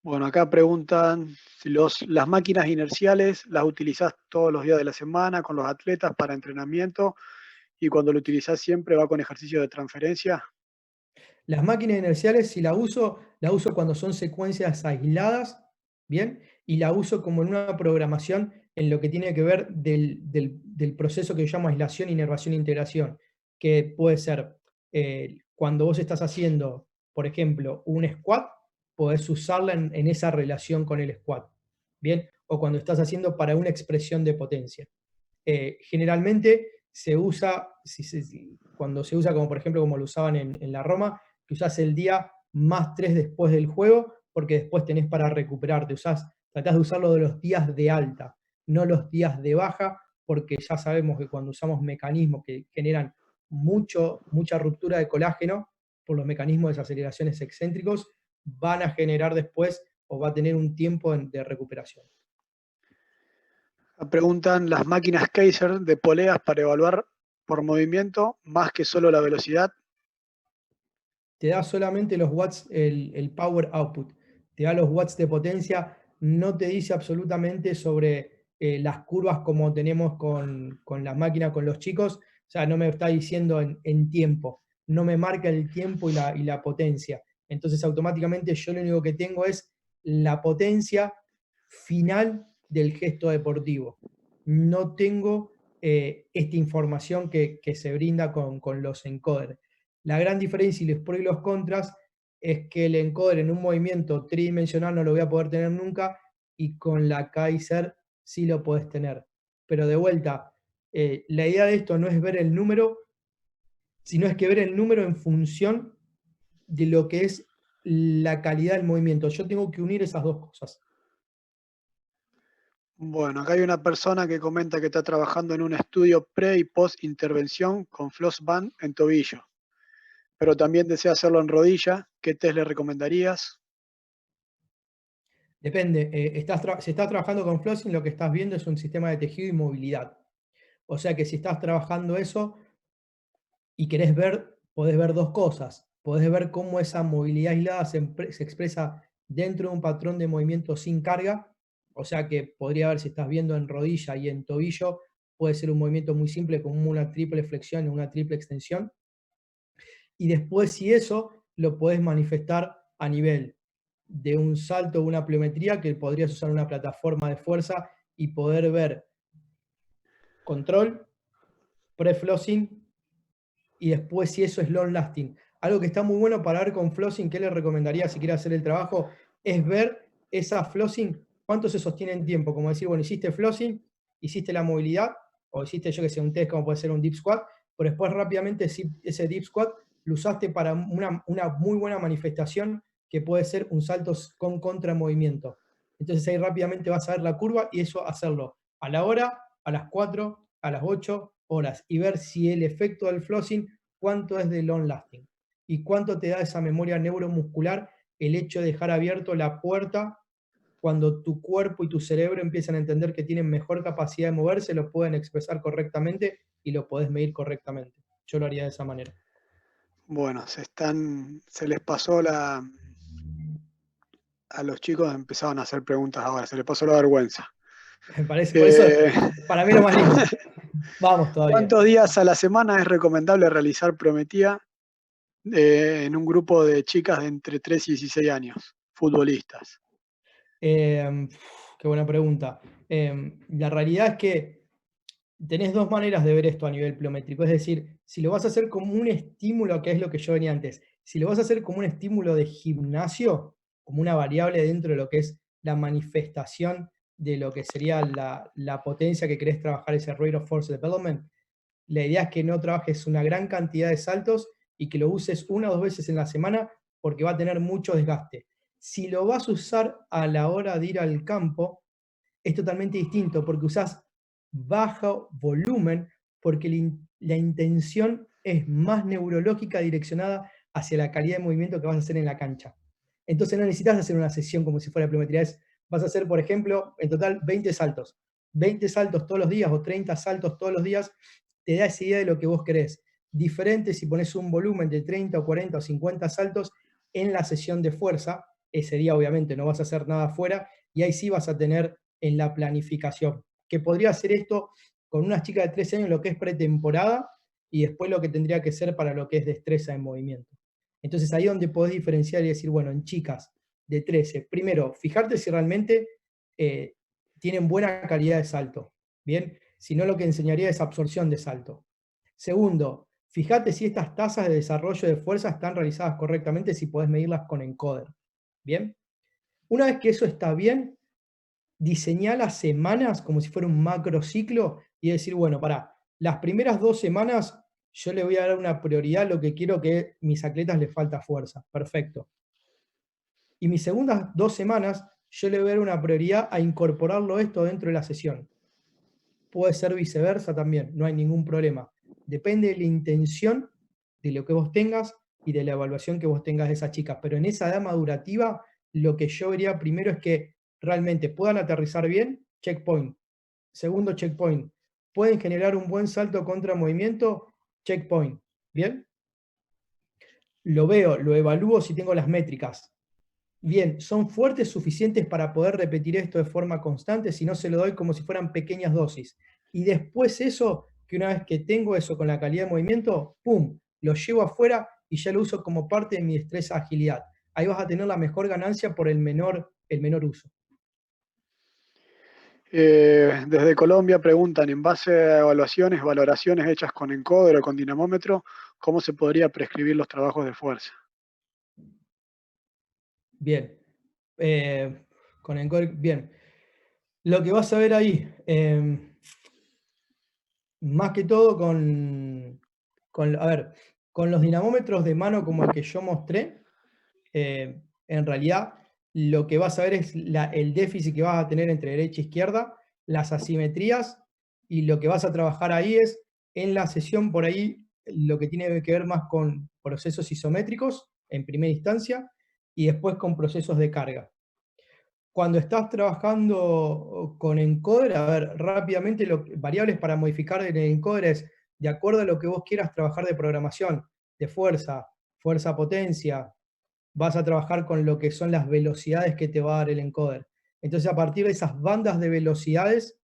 Bueno, acá preguntan si las máquinas inerciales las utilizás todos los días de la semana con los atletas para entrenamiento y cuando lo utilizás siempre va con ejercicio de transferencia. Las máquinas inerciales, si la uso cuando son secuencias aisladas, ¿bien? Y la uso como en una programación en lo que tiene que ver del proceso que yo llamo aislación, inervación e integración, que puede ser cuando vos estás haciendo, por ejemplo, un squat, podés usarla en esa relación con el squat, ¿bien? O cuando estás haciendo para una expresión de potencia. Generalmente se usa, cuando se usa como por ejemplo como lo usaban en la Roma, que usás el día más 3 después del juego, porque después tenés para recuperarte, tratás de usarlo de los días de alta, no los días de baja, porque ya sabemos que cuando usamos mecanismos que generan mucha ruptura de colágeno, por los mecanismos de desaceleraciones excéntricos, van a generar después o va a tener un tiempo de recuperación. Preguntan las máquinas Kaiser de poleas para evaluar por movimiento más que solo la velocidad. Te da solamente los watts, el power output, te da los watts de potencia, no te dice absolutamente sobre las curvas como tenemos con las máquinas, con los chicos, o sea, no me está diciendo en tiempo, no me marca el tiempo y la potencia. Entonces automáticamente yo lo único que tengo es la potencia final del gesto deportivo. No tengo esta información que se brinda con los encoders. La gran diferencia y los pros y los contras es que el encoder en un movimiento tridimensional no lo voy a poder tener nunca y con la Kaiser sí lo podés tener. Pero de vuelta, la idea de esto no es ver el número, sino es que ver el número en función de lo que es la calidad del movimiento. Yo tengo que unir esas dos cosas. Bueno, acá hay una persona que comenta que está trabajando en un estudio pre y post intervención con floss band en tobillo, pero también desea hacerlo en rodilla. ¿Qué test le recomendarías? Depende, si estás trabajando con flossing, lo que estás viendo es un sistema de tejido y movilidad. O sea que si estás trabajando eso, y querés ver, podés ver dos cosas. Podés ver cómo esa movilidad aislada se expresa dentro de un patrón de movimiento sin carga, o sea que podría ver si estás viendo en rodilla y en tobillo, puede ser un movimiento muy simple como una triple flexión o una triple extensión. Y después si eso lo podés manifestar a nivel de un salto o una pliometría que podrías usar una plataforma de fuerza y poder ver control, pre-flossing y después si eso es long lasting. Algo que está muy bueno para ver con flossing, que le recomendaría si quiere hacer el trabajo, es ver esa flossing, cuánto se sostiene en tiempo. Como decir, bueno, hiciste flossing, hiciste la movilidad, o hiciste, yo que sé, un test como puede ser un deep squat, pero después rápidamente ese deep squat lo usaste para una muy buena manifestación que puede ser un salto con contramovimiento. Entonces ahí rápidamente vas a ver la curva y eso hacerlo a la hora, a las 4, a las 8 horas y ver si el efecto del flossing, cuánto es de long lasting y cuánto te da esa memoria neuromuscular el hecho de dejar abierto la puerta cuando tu cuerpo y tu cerebro empiezan a entender que tienen mejor capacidad de moverse, lo pueden expresar correctamente y lo podés medir correctamente. Yo lo haría de esa manera. Bueno, se les pasó a los chicos empezaban a hacer preguntas ahora, se les pasó la vergüenza. Me parece, por eso, Eh, para mí lo más lindo. Vamos todavía. ¿Cuántos días a la semana es recomendable realizar prometía en un grupo de chicas de entre 3 y 16 años, futbolistas? Eh, Qué buena pregunta. La realidad es que tenés dos maneras de ver esto a nivel pliométrico. Es decir, si lo vas a hacer como un estímulo, que es lo que yo venía antes, si lo vas a hacer como un estímulo de gimnasio, como una variable dentro de lo que es la manifestación de lo que sería la potencia que querés trabajar, ese rate of force development, la idea es que no trabajes una gran cantidad de saltos y que lo uses una o dos veces en la semana porque va a tener mucho desgaste. Si lo vas a usar a la hora de ir al campo, es totalmente distinto porque usás bajo volumen, porque la intención es más neurológica direccionada hacia la calidad de movimiento que vas a hacer en la cancha. Entonces no necesitas hacer una sesión como si fuera pliometría, vas a hacer, por ejemplo, en total 20 saltos. 20 saltos todos los días o 30 saltos todos los días, te da esa idea de lo que vos querés. Diferente si pones un volumen de 30 o 40 o 50 saltos en la sesión de fuerza, ese día obviamente no vas a hacer nada afuera, y ahí sí vas a tener en la planificación, que podría hacer esto con unas chicas de 13 años lo que es pretemporada y después lo que tendría que ser para lo que es destreza en movimiento. Entonces ahí es donde podés diferenciar y decir, bueno, en chicas de 13, primero, fijarte si realmente tienen buena calidad de salto, ¿bien? Si no, lo que enseñaría es absorción de salto. Segundo, fíjate si estas tasas de desarrollo de fuerza están realizadas correctamente, si podés medirlas con encoder, ¿bien? Una vez que eso está bien, diseñar las semanas como si fuera un macro ciclo y decir, bueno, para las primeras 2 semanas yo le voy a dar una prioridad a lo que quiero que mis atletas les falta fuerza. Perfecto. Y mis segundas 2 semanas yo le voy a dar una prioridad a incorporarlo esto dentro de la sesión. Puede ser viceversa también, no hay ningún problema. Depende de la intención de lo que vos tengas y de la evaluación que vos tengas de esa chica. Pero en esa edad madurativa, lo que yo vería primero es que realmente puedan aterrizar bien, checkpoint. Segundo checkpoint, pueden generar un buen salto contra movimiento, checkpoint. ¿Bien? Lo veo, lo evalúo si tengo las métricas. Bien, ¿son fuertes suficientes para poder repetir esto de forma constante? Si no, se lo doy como si fueran pequeñas dosis. Y después eso, que una vez que tengo eso con la calidad de movimiento, ¡pum!, lo llevo afuera y ya lo uso como parte de mi destreza agilidad. Ahí vas a tener la mejor ganancia por el menor uso. Desde Colombia preguntan, en base a evaluaciones, valoraciones hechas con encoder o con dinamómetro, ¿cómo se podría prescribir los trabajos de fuerza? Bien. Con Encore, bien. Lo que vas a ver ahí, más que todo a ver, con los dinamómetros de mano como el que yo mostré, en realidad lo que vas a ver es el déficit que vas a tener entre derecha e izquierda, las asimetrías, y lo que vas a trabajar ahí es, en la sesión por ahí, lo que tiene que ver más con procesos isométricos, en primera instancia, y después con procesos de carga. Cuando estás trabajando con encoder, a ver, rápidamente, variables para modificar en el encoder es, de acuerdo a lo que vos quieras trabajar de programación, de fuerza, potencia, vas a trabajar con lo que son las velocidades que te va a dar el encoder. Entonces, a partir de esas bandas de velocidades,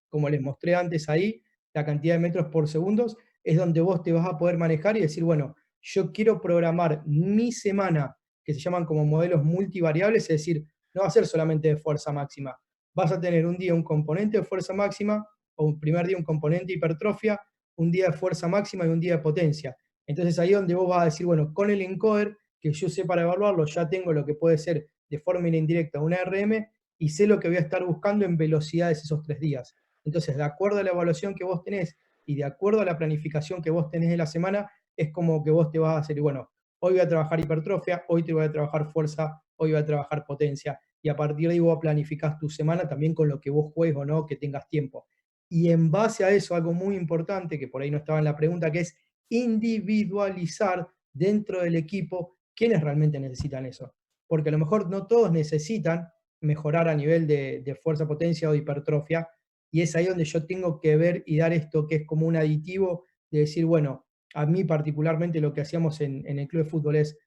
como les mostré antes ahí, la cantidad de metros por segundo, es donde vos te vas a poder manejar y decir, bueno, yo quiero programar mi semana, que se llaman como modelos multivariables, es decir, no va a ser solamente de fuerza máxima. Vas a tener un día un componente de fuerza máxima, o un primer día un componente de hipertrofia, un día de fuerza máxima y un día de potencia. Entonces ahí es donde vos vas a decir, bueno, con el encoder, que yo sé para evaluarlo, ya tengo lo que puede ser de forma indirecta una RM, y sé lo que voy a estar buscando en velocidades esos 3 días. Entonces, de acuerdo a la evaluación que vos tenés y de acuerdo a la planificación que vos tenés de la semana, es como que vos te vas a hacer, bueno, hoy voy a trabajar hipertrofia, hoy te voy a trabajar fuerza, hoy voy a trabajar potencia, y a partir de ahí vos planificás tu semana también con lo que vos juegues o no, que tengas tiempo. Y en base a eso, algo muy importante, que por ahí no estaba en la pregunta, que es individualizar dentro del equipo quiénes realmente necesitan eso. Porque a lo mejor no todos necesitan mejorar a nivel de fuerza, potencia o de hipertrofia, y es ahí donde yo tengo que ver y dar esto que es como un aditivo de decir, bueno, a mí particularmente lo que hacíamos en el club de fútbol es,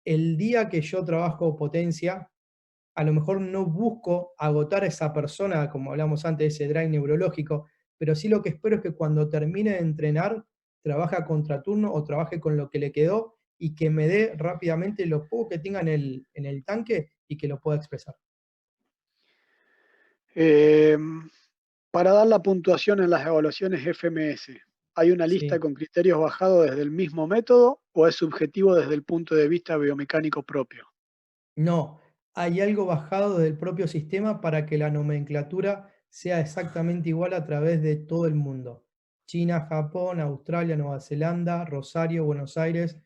el día que yo trabajo potencia, a lo mejor no busco agotar a esa persona, como hablamos antes, ese drive neurológico, pero sí lo que espero es que cuando termine de entrenar, trabaje a contraturno o trabaje con lo que le quedó y que me dé rápidamente lo poco que tenga en el tanque y que lo pueda expresar. Eh, para dar la puntuación en las evaluaciones FMS, ¿hay una lista Sí. con criterios bajados desde el mismo método o es subjetivo desde el punto de vista biomecánico propio? No, hay algo bajado del propio sistema para que la nomenclatura sea exactamente igual a través de todo el mundo. China, Japón, Australia, Nueva Zelanda, Rosario, Buenos Aires,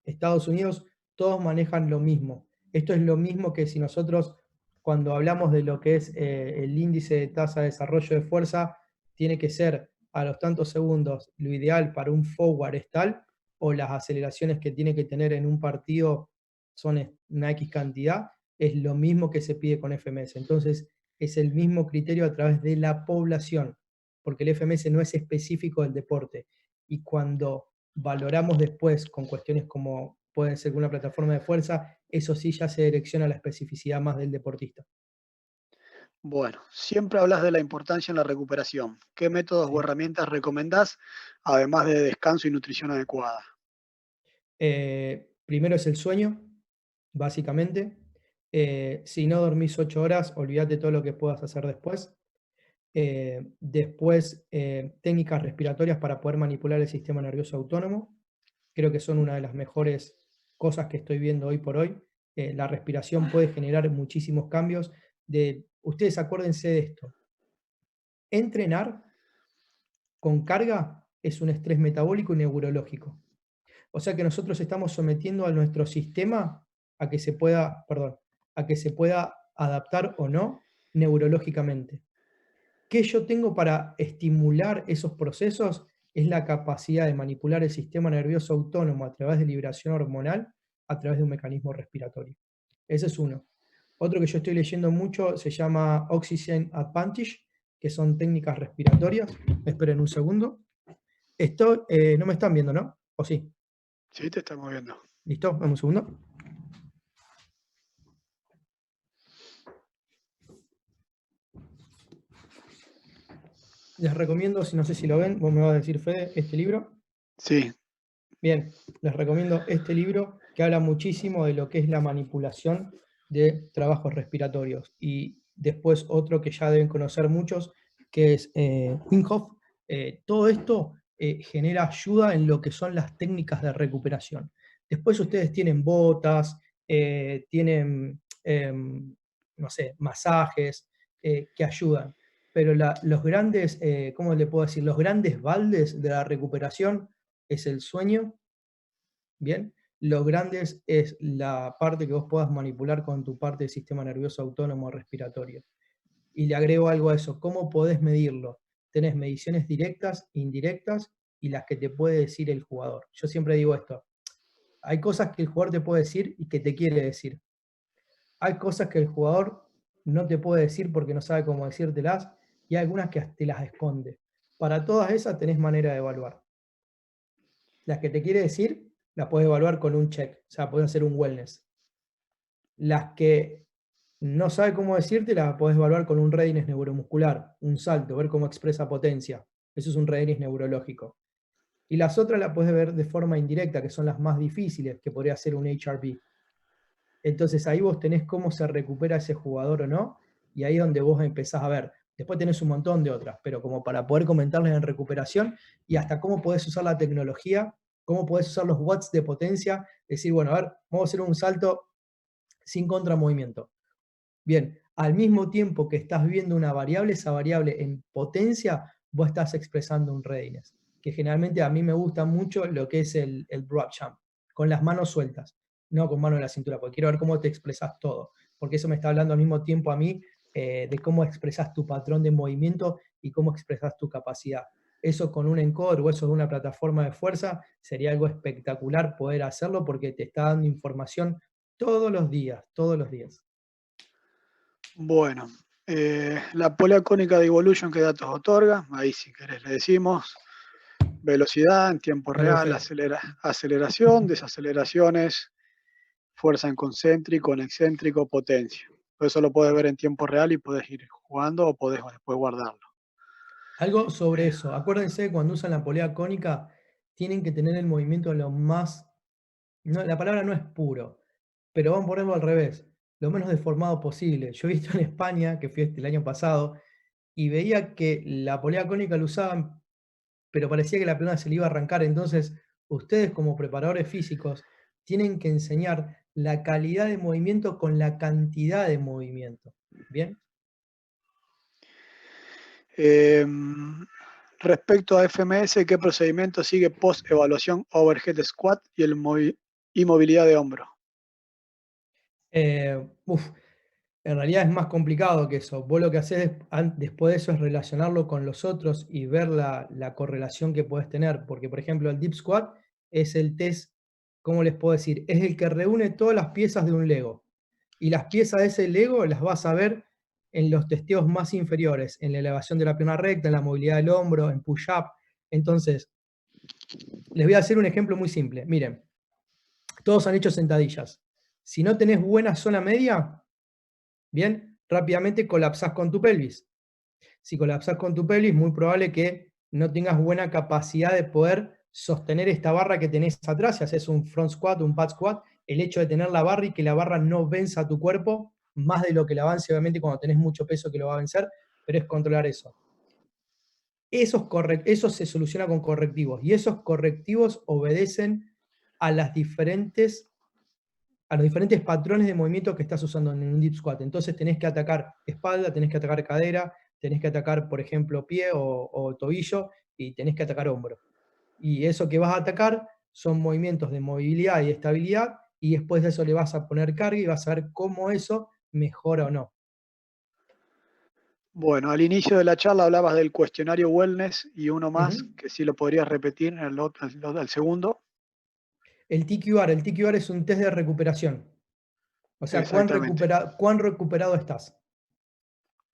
Estados Unidos, todos manejan lo mismo. Esto es lo mismo que si nosotros, cuando hablamos de lo que es el índice de tasa de desarrollo de fuerza, tiene que ser a los tantos segundos, lo ideal para un forward es tal, o las aceleraciones que tiene que tener en un partido son una X cantidad, es lo mismo que se pide con FMS. Entonces, es el mismo criterio a través de la población, porque el FMS no es específico del deporte. Y cuando valoramos después con cuestiones como pueden ser una plataforma de fuerza, eso sí ya se direcciona a la especificidad más del deportista. Bueno, siempre hablas de la importancia en la recuperación. ¿Qué métodos o ¿Sí? herramientas recomendás, además de descanso y nutrición adecuada? Primero es el sueño, básicamente. Si no dormís 8 horas, olvídate todo lo que puedas hacer después. Después, técnicas respiratorias para poder manipular el sistema nervioso autónomo. Creo que son una de las mejores cosas que estoy viendo hoy por hoy. La respiración puede generar muchísimos cambios. Ustedes acuérdense de esto. Entrenar con carga es un estrés metabólico y neurológico. O sea que nosotros estamos sometiendo a nuestro sistema a que se pueda, perdón, a que se pueda adaptar o no neurológicamente. ¿Qué yo tengo para estimular esos procesos? Es la capacidad de manipular el sistema nervioso autónomo a través de liberación hormonal, a través de un mecanismo respiratorio. Ese es uno. Otro que yo estoy leyendo mucho se llama Oxygen Advantage, que son técnicas respiratorias. Esperen un segundo. Esto no me están viendo, ¿no? ¿O sí? Sí, te estamos viendo. ¿Listo? Dame un segundo. Les recomiendo, si no sé si lo ven, vos me vas a decir, Fede, este libro. Sí, Bien, les recomiendo este libro que habla muchísimo de lo que es la manipulación de trabajos respiratorios. Y después otro que ya deben conocer muchos, que es Wim Hof. Todo esto genera ayuda en lo que son las técnicas de recuperación. Después ustedes tienen botas, tienen, no sé, masajes que ayudan. Pero los grandes, ¿cómo le puedo decir? Los grandes baldes de la recuperación es el sueño, ¿bien? Lo grande es la parte que vos puedas manipular con tu parte del sistema nervioso autónomo respiratorio. Y le agrego algo a eso, ¿cómo podés medirlo? Tenés mediciones directas, indirectas y las que te puede decir el jugador. Yo siempre digo esto, hay cosas que el jugador te puede decir y que te quiere decir. Hay cosas que el jugador no te puede decir porque no sabe cómo decírtelas y hay algunas que te las esconde. Para todas esas tenés manera de evaluar. Las que te quiere decir, las puedes evaluar con un check, o sea, puedes hacer un wellness. Las que no sabe cómo decirte, las puedes evaluar con un readiness neuromuscular, un salto, ver cómo expresa potencia. Eso es un readiness neurológico. Y las otras las puedes ver de forma indirecta, que son las más difíciles, que podría ser un HRB. Entonces ahí vos tenés cómo se recupera ese jugador o no, y ahí es donde vos empezás a ver. Después tenés un montón de otras, pero como para poder comentarles en recuperación y hasta cómo podés usar la tecnología, cómo podés usar los watts de potencia, decir, bueno, a ver, vamos a hacer un salto sin contramovimiento. Bien, al mismo tiempo que estás viendo una variable, esa variable en potencia, vos estás expresando un readiness, que generalmente a mí me gusta mucho lo que es el drop jump, con las manos sueltas, no con mano en la cintura, porque quiero ver cómo te expresas todo, porque eso me está hablando al mismo tiempo a mí de cómo expresas tu patrón de movimiento y cómo expresas tu capacidad. Eso con un encoder o eso de una plataforma de fuerza sería algo espectacular poder hacerlo porque te está dando información todos los días, todos los días. Bueno, la polea cónica de Evolution, ¿qué datos otorga? Ahí si querés le decimos. Velocidad en tiempo Algo de real, fe. aceleración, desaceleraciones, fuerza en concéntrico, en excéntrico, potencia. Todo eso lo puedes ver en tiempo real y puedes ir jugando o podés después guardarlo. Algo sobre eso. Acuérdense, cuando usan la polea cónica, tienen que tener el movimiento lo más... No, la palabra no es puro, pero vamos a ponerlo al revés, lo menos deformado posible. Yo he visto en España, que fui el año pasado, y veía que la polea cónica lo usaban, pero parecía que la pierna se le iba a arrancar. Entonces, ustedes como preparadores físicos tienen que enseñar la calidad de movimiento con la cantidad de movimiento. ¿Bien? Respecto a FMS, ¿qué procedimiento sigue post evaluación overhead squat y movilidad de hombro? Uf, en realidad es más complicado que eso. Vos lo que haces después de eso es relacionarlo con los otros y ver la correlación que puedes tener. Porque, por ejemplo, el Deep Squat es el test, ¿cómo les puedo decir? Es el que reúne todas las piezas de un Lego. Y las piezas de ese Lego las vas a ver en los testeos más inferiores, en la elevación de la pierna recta, en la movilidad del hombro, en push-up. Entonces, les voy a hacer un ejemplo muy simple. Miren, todos han hecho sentadillas. Si no tenés buena zona media, bien, rápidamente colapsás con tu pelvis. Si colapsás con tu pelvis, muy probable que no tengas buena capacidad de poder sostener esta barra que tenés atrás. Si haces un front squat, un pad squat, el hecho de tener la barra y que la barra no venza a tu cuerpo, más de lo que la avance, obviamente, cuando tenés mucho peso que lo va a vencer, pero es controlar eso. Eso se soluciona con correctivos, y esos correctivos obedecen a a los diferentes patrones de movimiento que estás usando en un deep squat. Entonces tenés que atacar espalda, tenés que atacar cadera, tenés que atacar, por ejemplo, pie o tobillo, y tenés que atacar hombro. Y eso que vas a atacar son movimientos de movilidad y estabilidad, y después de eso le vas a poner carga y vas a ver cómo eso mejora o no. Bueno, al inicio de la charla hablabas del cuestionario wellness y uno más, Ujú. que si lo podrías repetir en el segundo. El TQR es un test de recuperación. O sea, Exactamente. cuán recuperado estás.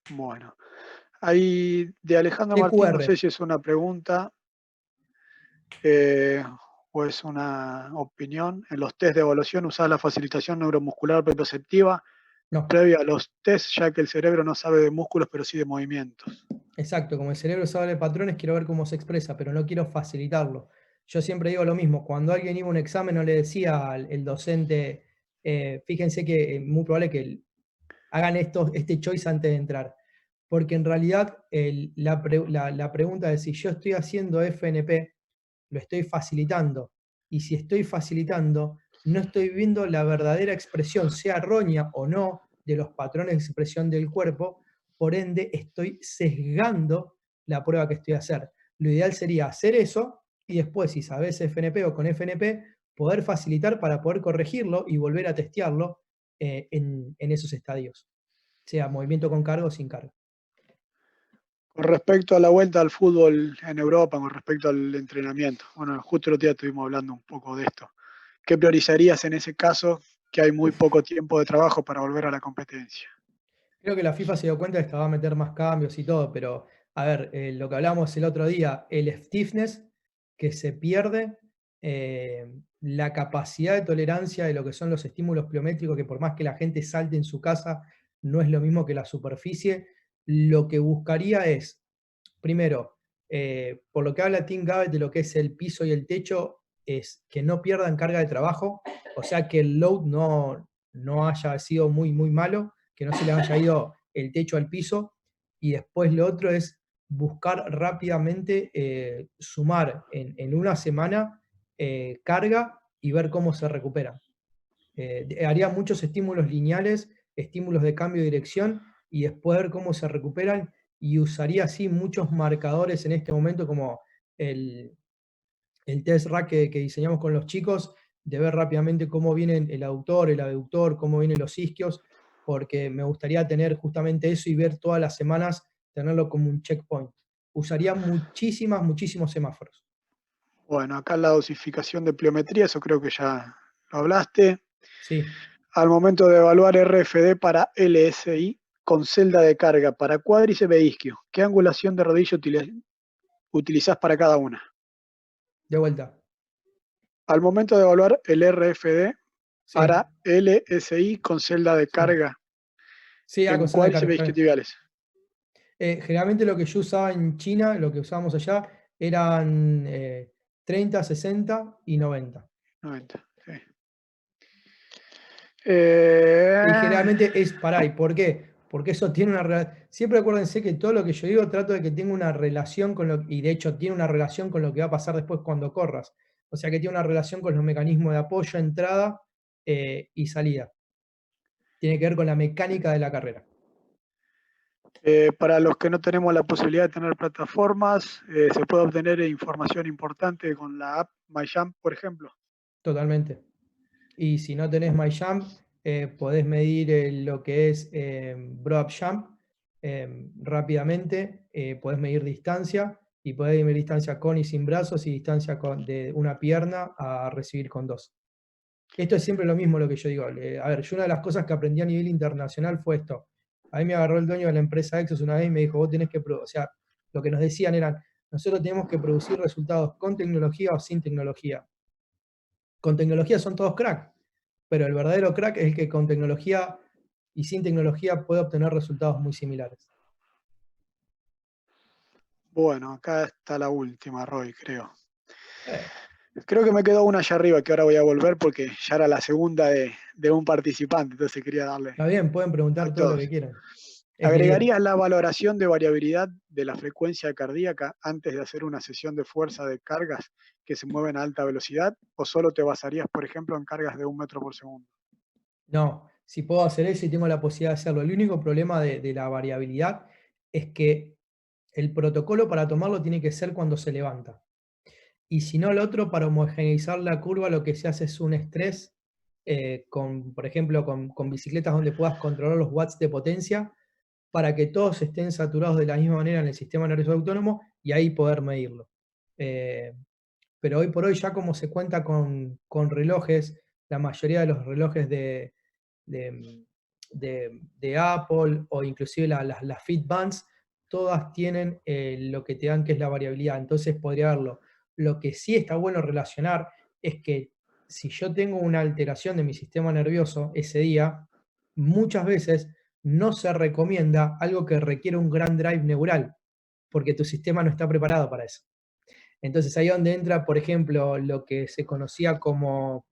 Bueno, ahí de Alejandro Martín, no TQR. sé si es una pregunta eh, o es una opinión. En los test de evaluación usás la facilitación neuromuscular proprioceptiva No. previa a los test, ya que el cerebro no sabe de músculos, pero sí de movimientos. Exacto, como el cerebro sabe de patrones, quiero ver cómo se expresa, pero no quiero facilitarlo. Yo siempre digo lo mismo, cuando alguien iba a un examen no le decía al el docente, fíjense que es muy probable que hagan este choice antes de entrar, porque en realidad la pregunta de si yo estoy haciendo FNP, lo estoy facilitando, y si estoy facilitando, no estoy viendo la verdadera expresión, sea errónea o no, de los patrones de expresión del cuerpo, por ende estoy sesgando la prueba que estoy a hacer. Lo ideal sería hacer eso y después, si sabes FNP o con FNP, poder facilitar para poder corregirlo y volver a testearlo en esos estadios, sea movimiento con carga o sin carga. Con respecto a la vuelta al fútbol en Europa, con respecto al entrenamiento, bueno, justo el otro día estuvimos hablando un poco de esto. ¿Qué priorizarías en ese caso que hay muy poco tiempo de trabajo para volver a la competencia? Creo que la FIFA se dio cuenta de que va a meter más cambios y todo, pero a ver, lo que hablamos el otro día, el stiffness que se pierde, la capacidad de tolerancia de lo que son los estímulos pliométricos, que por más que la gente salte en su casa, no es lo mismo que la superficie. Lo que buscaría es, primero, por lo que habla Tim Gabbett de lo que es el piso y el techo, es que no pierdan carga de trabajo, o sea que el load no haya sido muy, muy malo, que no se le haya ido el techo al piso. Y después lo otro es buscar rápidamente sumar en una semana carga y ver cómo se recupera. Haría muchos estímulos lineales, estímulos de cambio de dirección y después ver cómo se recuperan, y usaría así muchos marcadores en este momento como el, el test rack que diseñamos con los chicos, de ver rápidamente cómo vienen el aductor, el abductor, cómo vienen los isquios, porque me gustaría tener justamente eso y ver todas las semanas, tenerlo como un checkpoint. Usaría muchísimos semáforos. Bueno, acá la dosificación de pliometría, eso creo que ya lo hablaste. Sí, Al momento de evaluar RFD para LSI con celda de carga para cuádriceps e isquio, ¿qué angulación de rodilla utilizás para cada una? de vuelta. Al momento de evaluar el RFD Sí, para LSI con celda de sí. carga Sí, en con de cuádriceps carga, e está bien. isquiotibiales. Generalmente lo que yo usaba en China, lo que usábamos allá, eran 30, 60 y 90. 90, sí. Y Eh, generalmente es para ahí. ¿Por qué? Porque eso tiene una relación. Siempre acuérdense que todo lo que yo digo trato de que tenga una relación con lo, y de hecho tiene una relación con lo que va a pasar después cuando corras. O sea que tiene una relación con los mecanismos de apoyo, entrada y salida. Tiene que ver con la mecánica de la carrera. para los que no tenemos la posibilidad de tener plataformas, se puede obtener información importante con la app MyJump, por ejemplo. Totalmente. Y si no tenés MyJump, podés medir lo que es Broad Jump rápidamente, podés medir distancia y podés medir distancia con y sin brazos y distancia de una pierna a recibir con dos. Esto es siempre lo mismo lo que yo digo. A ver, yo una de las cosas que aprendí a nivel internacional fue esto. A mí me agarró el dueño de la empresa Exos una vez y me dijo, vos tenés que, o sea, lo que nos decían eran, nosotros tenemos que producir resultados con tecnología o sin tecnología. Con tecnología son todos crack, pero el verdadero crack es el que con tecnología y sin tecnología puede obtener resultados muy similares. Bueno, acá está la última, Roy, creo. Eh, Creo que me quedó una allá arriba que ahora voy a volver porque ya era la segunda de un participante, entonces quería darle Está bien, pueden a preguntar todo lo que todos. quieran. Es la idea. ¿Agregarías la valoración de variabilidad de la frecuencia cardíaca antes de hacer una sesión de fuerza de cargas que se mueven a alta velocidad? ¿O solo te basarías, por ejemplo, en cargas de 1 metro por segundo? No, si puedo hacer eso y tengo la posibilidad de hacerlo. El único problema de la variabilidad es que el protocolo para tomarlo tiene que ser cuando se levanta. Y si no, el otro, para homogeneizar la curva, lo que se hace es un estrés, por ejemplo, con bicicletas donde puedas controlar los watts de potencia, para que todos estén saturados de la misma manera en el sistema nervioso autónomo y ahí poder medirlo. Eh, pero hoy por hoy ya como se cuenta con relojes, la mayoría de los relojes de, de Apple o inclusive las Fitbands, todas tienen lo que te dan que es la variabilidad, entonces podría verlo. Lo que sí está bueno relacionar es que si yo tengo una alteración de mi sistema nervioso ese día, muchas veces no se recomienda algo que requiere un gran drive neural, porque tu sistema no está preparado para eso. Entonces ahí es donde entra, por ejemplo, lo que se conocía como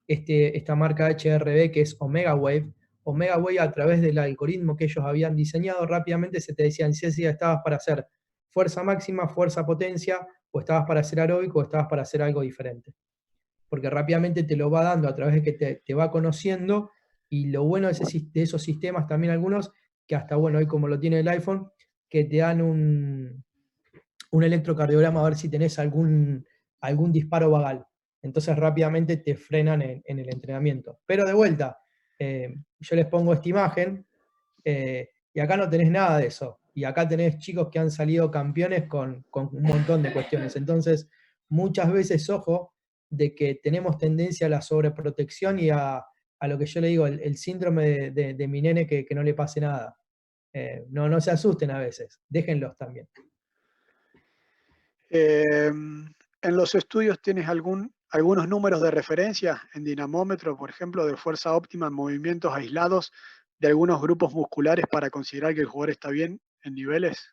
esta marca HRB, que es Omega Wave. Omega Wave, a través del algoritmo que ellos habían diseñado, rápidamente se te decían si estabas para hacer fuerza máxima, fuerza potencia, o estabas para hacer aeróbico, o estabas para hacer algo diferente. Porque rápidamente te lo va dando a través de que te va conociendo, y lo bueno de esos sistemas también algunos, que hasta bueno, hoy como lo tiene el iPhone, que te dan un electrocardiograma a ver si tenés algún disparo vagal. Entonces rápidamente te frenan en el entrenamiento. Pero de vuelta, yo les pongo esta imagen y acá no tenés nada de eso. Y acá tenés chicos que han salido campeones con un montón de cuestiones. Entonces, muchas veces, ojo, de que tenemos tendencia a la sobreprotección y a lo que yo le digo, el síndrome de mi nene que no le pase nada. No se asusten a veces, déjenlos también. ¿En los estudios tienes algunos números de referencia en dinamómetro, por ejemplo, de fuerza óptima en movimientos aislados de algunos grupos musculares para considerar que el jugador está bien en niveles?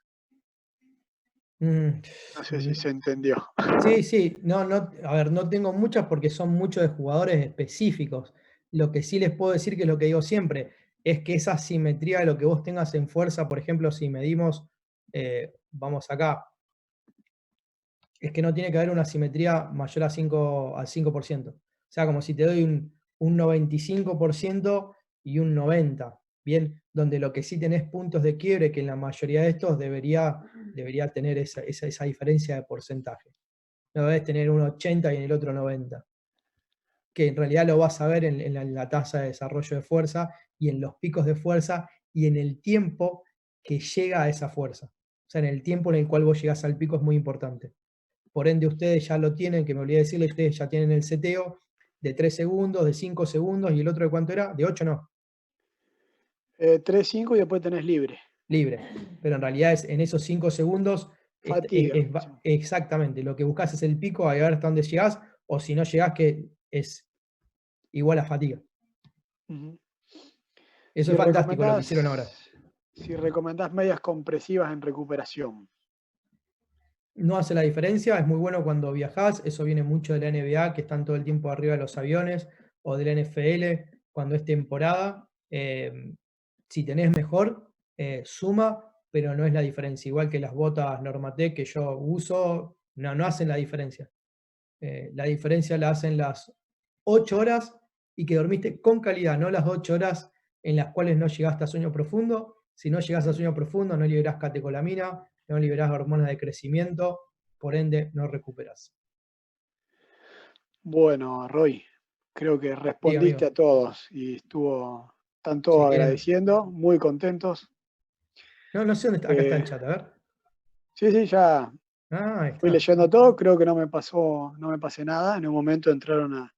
Mm, No sé si se entendió. Sí, sí, no, no, a ver, no tengo muchas porque son muchos de jugadores específicos. Lo que sí les puedo decir, que es lo que digo siempre, es que esa simetría de lo que vos tengas en fuerza, por ejemplo, si medimos, vamos acá, es que no tiene que haber una simetría mayor a 5, al 5%. O sea, como si te doy un 95% y un 90%, ¿bien? Donde lo que sí tenés puntos de quiebre, que en la mayoría de estos debería tener esa diferencia de porcentaje. No debes tener un 80 y en el otro 90, que en realidad lo vas a ver en la tasa de desarrollo de fuerza y en los picos de fuerza y en el tiempo que llega a esa fuerza. O sea, en el tiempo en el cual vos llegás al pico es muy importante. Por ende, ustedes ya lo tienen, que me olvidé decirle, ustedes ya tienen el seteo de 3 segundos, de 5 segundos, y el otro de cuánto era, de 8 no, 3, 5 y después tenés libre. libre. Pero en realidad es en esos 5 segundos, Fatiga. Sí. exactamente, lo que buscas es el pico, a ver hasta dónde llegás, o si no llegás, que es igual a fatiga. Ujú. Eso Si es fantástico lo que recomendás, hicieron ahora. si recomendás medias compresivas en recuperación. No hace la diferencia, es muy bueno cuando viajás, eso viene mucho de la NBA, que están todo el tiempo arriba de los aviones, o de la NFL, cuando es temporada. Si tenés mejor, suma, pero no es la diferencia. Igual que las botas Normatec que yo uso, no hacen la diferencia. La diferencia la hacen las 8 horas y que dormiste con calidad, no las 8 horas en las cuales no llegaste a sueño profundo. Si no llegas a sueño profundo, no liberás catecolamina, no liberás hormonas de crecimiento, por ende no recuperas. Bueno, Roy, creo que Diga, respondiste amigo, a todos y están si todos quieren. agradeciendo, muy contentos. No, no sé dónde está. Acá está Eh, el chat, a ver. sí, sí, ya Ah, ahí fui está. leyendo todo, creo que no me pasé nada. En un momento entraron a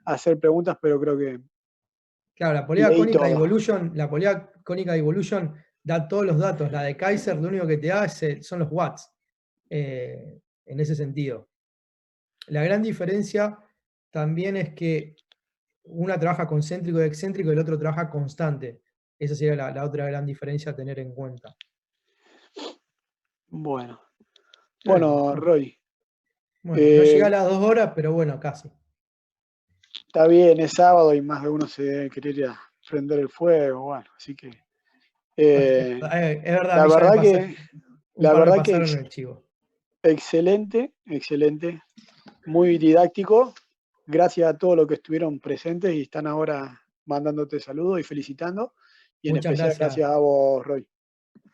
hacer preguntas, pero creo que Claro, leí todo. La polea cónica Evolution da todos los datos. La de Kaiser lo único que te da son los watts, en ese sentido. La gran diferencia también es que una trabaja concéntrico y excéntrico y el otro trabaja constante. Esa sería la otra gran diferencia a tener en cuenta. Bueno, bueno, Bueno, Roy, bueno, no llega a eh, las 2 horas, pero bueno, casi. está bien, es sábado y más de uno se debe querer ir a prender el fuego, bueno, así que eh, Es verdad, a la mí ya verdad que, un la par me verdad que pasaron el chivo. excelente, excelente, muy didáctico. Gracias a todos los que estuvieron presentes y están ahora mandándote saludos y felicitando. Y en Muchas especial gracias. gracias a vos, Roy.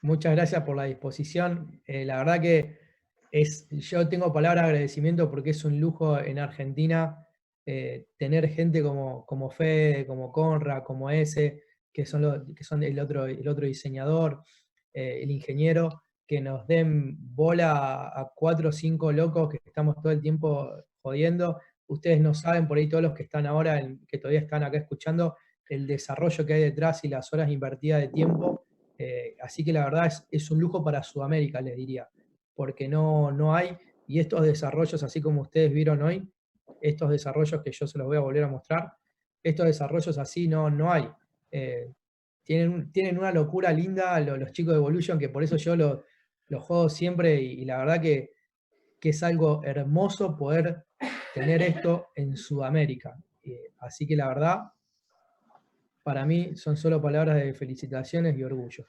Muchas gracias por la disposición. La verdad que yo tengo palabras de agradecimiento porque es un lujo en Argentina tener gente como Fede, como Conra, como ese, que son el otro diseñador, el ingeniero, que nos den bola a 4 o 5 locos que estamos todo el tiempo jodiendo. Ustedes no saben, por ahí todos los que están ahora, que todavía están acá escuchando, el desarrollo que hay detrás y las horas invertidas de tiempo. Así que la verdad es un lujo para Sudamérica, les diría, porque no hay, y estos desarrollos, así como ustedes vieron hoy, estos desarrollos que yo se los voy a volver a mostrar, estos desarrollos así no hay. Eh, tienen una locura linda los chicos de Evolution, que por eso yo los juego siempre, y la verdad que es algo hermoso poder tener esto en Sudamérica. Así que la verdad, para mí son solo palabras de felicitaciones y orgullo.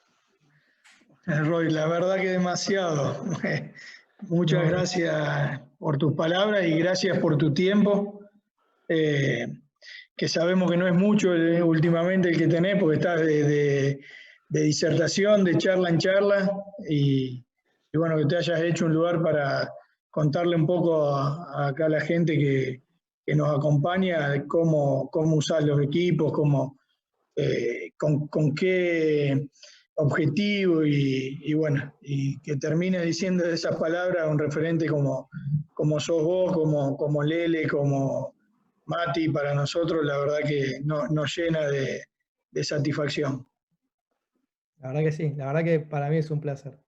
Roy, la verdad que demasiado. Muchas No, gracias por tus palabras y gracias por tu tiempo, eh, que sabemos que no es mucho últimamente el que tenés, porque estás de disertación, de charla en charla, y bueno, que te hayas hecho un lugar para contarle un poco acá a la gente que nos acompaña de cómo usar los equipos, con qué objetivo y bueno, y que termine diciendo esas palabras un referente como sos vos, como Lele, como Mati, para nosotros la verdad que nos llena de satisfacción. la verdad que sí, la verdad que para mí es un placer.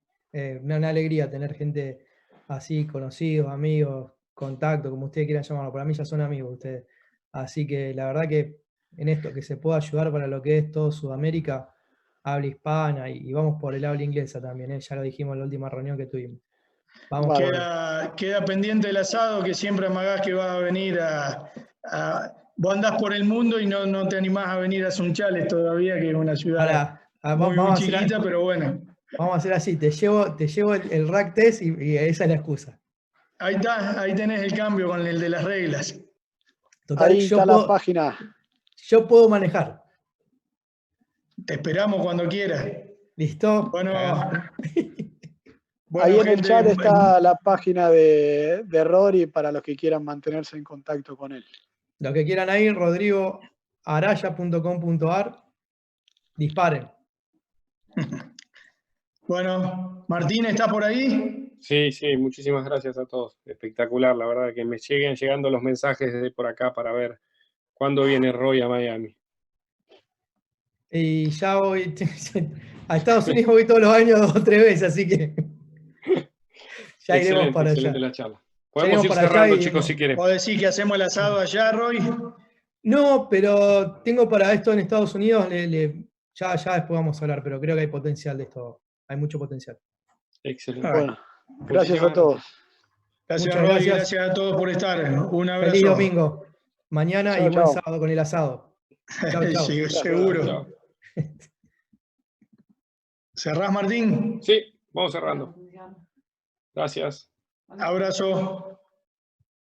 Una alegría tener gente así, conocidos, amigos, contacto, como ustedes quieran llamarlo. Para mí ya son amigos ustedes. Así que la verdad que en esto que se pueda ayudar para lo que es todo Sudamérica, habla hispana y vamos por el habla inglesa también, ya lo dijimos en la última reunión que tuvimos. Vamos. Queda pendiente el asado, que siempre amagás que vas a venir vos andás por el mundo y no te animás a venir a Sunchales todavía, que es una ciudad muy chiquita, pero bueno. Vamos a hacer así, te llevo el rack test y esa es la excusa. Ahí está, ahí tenés el cambio con el de las reglas. Total, ahí está la página. Yo puedo manejar. Te esperamos cuando quieras. ¿Listo? Bueno, ahí en el chat está la página de Rory para los que quieran mantenerse en contacto con él. Los que quieran ir, rodrigoaraya.com.ar. Disparen. Bueno, Martín, ¿estás por ahí? Sí, muchísimas gracias a todos. Espectacular, la verdad que me siguen llegando los mensajes desde por acá para ver cuándo viene Roy a Miami. Y ya voy a Estados Unidos, voy todos los años 2 o 3 veces, así que ya iremos para allá. Excelente la charla. Podemos ir cerrando, chicos, si quieren. ¿Puedo decir que hacemos el asado allá, Roy? No, pero tengo para esto en Estados Unidos, ya después vamos a hablar, pero creo que hay potencial de esto, hay mucho potencial. Excelente. Bueno, gracias a todos. Gracias, Roy, gracias a todos por estar. Un abrazo. Feliz domingo. Mañana chau, y buen sábado con el asado. Chau. Seguro. ¿Cerrás, Martín? Sí, vamos cerrando. Gracias. Abrazo.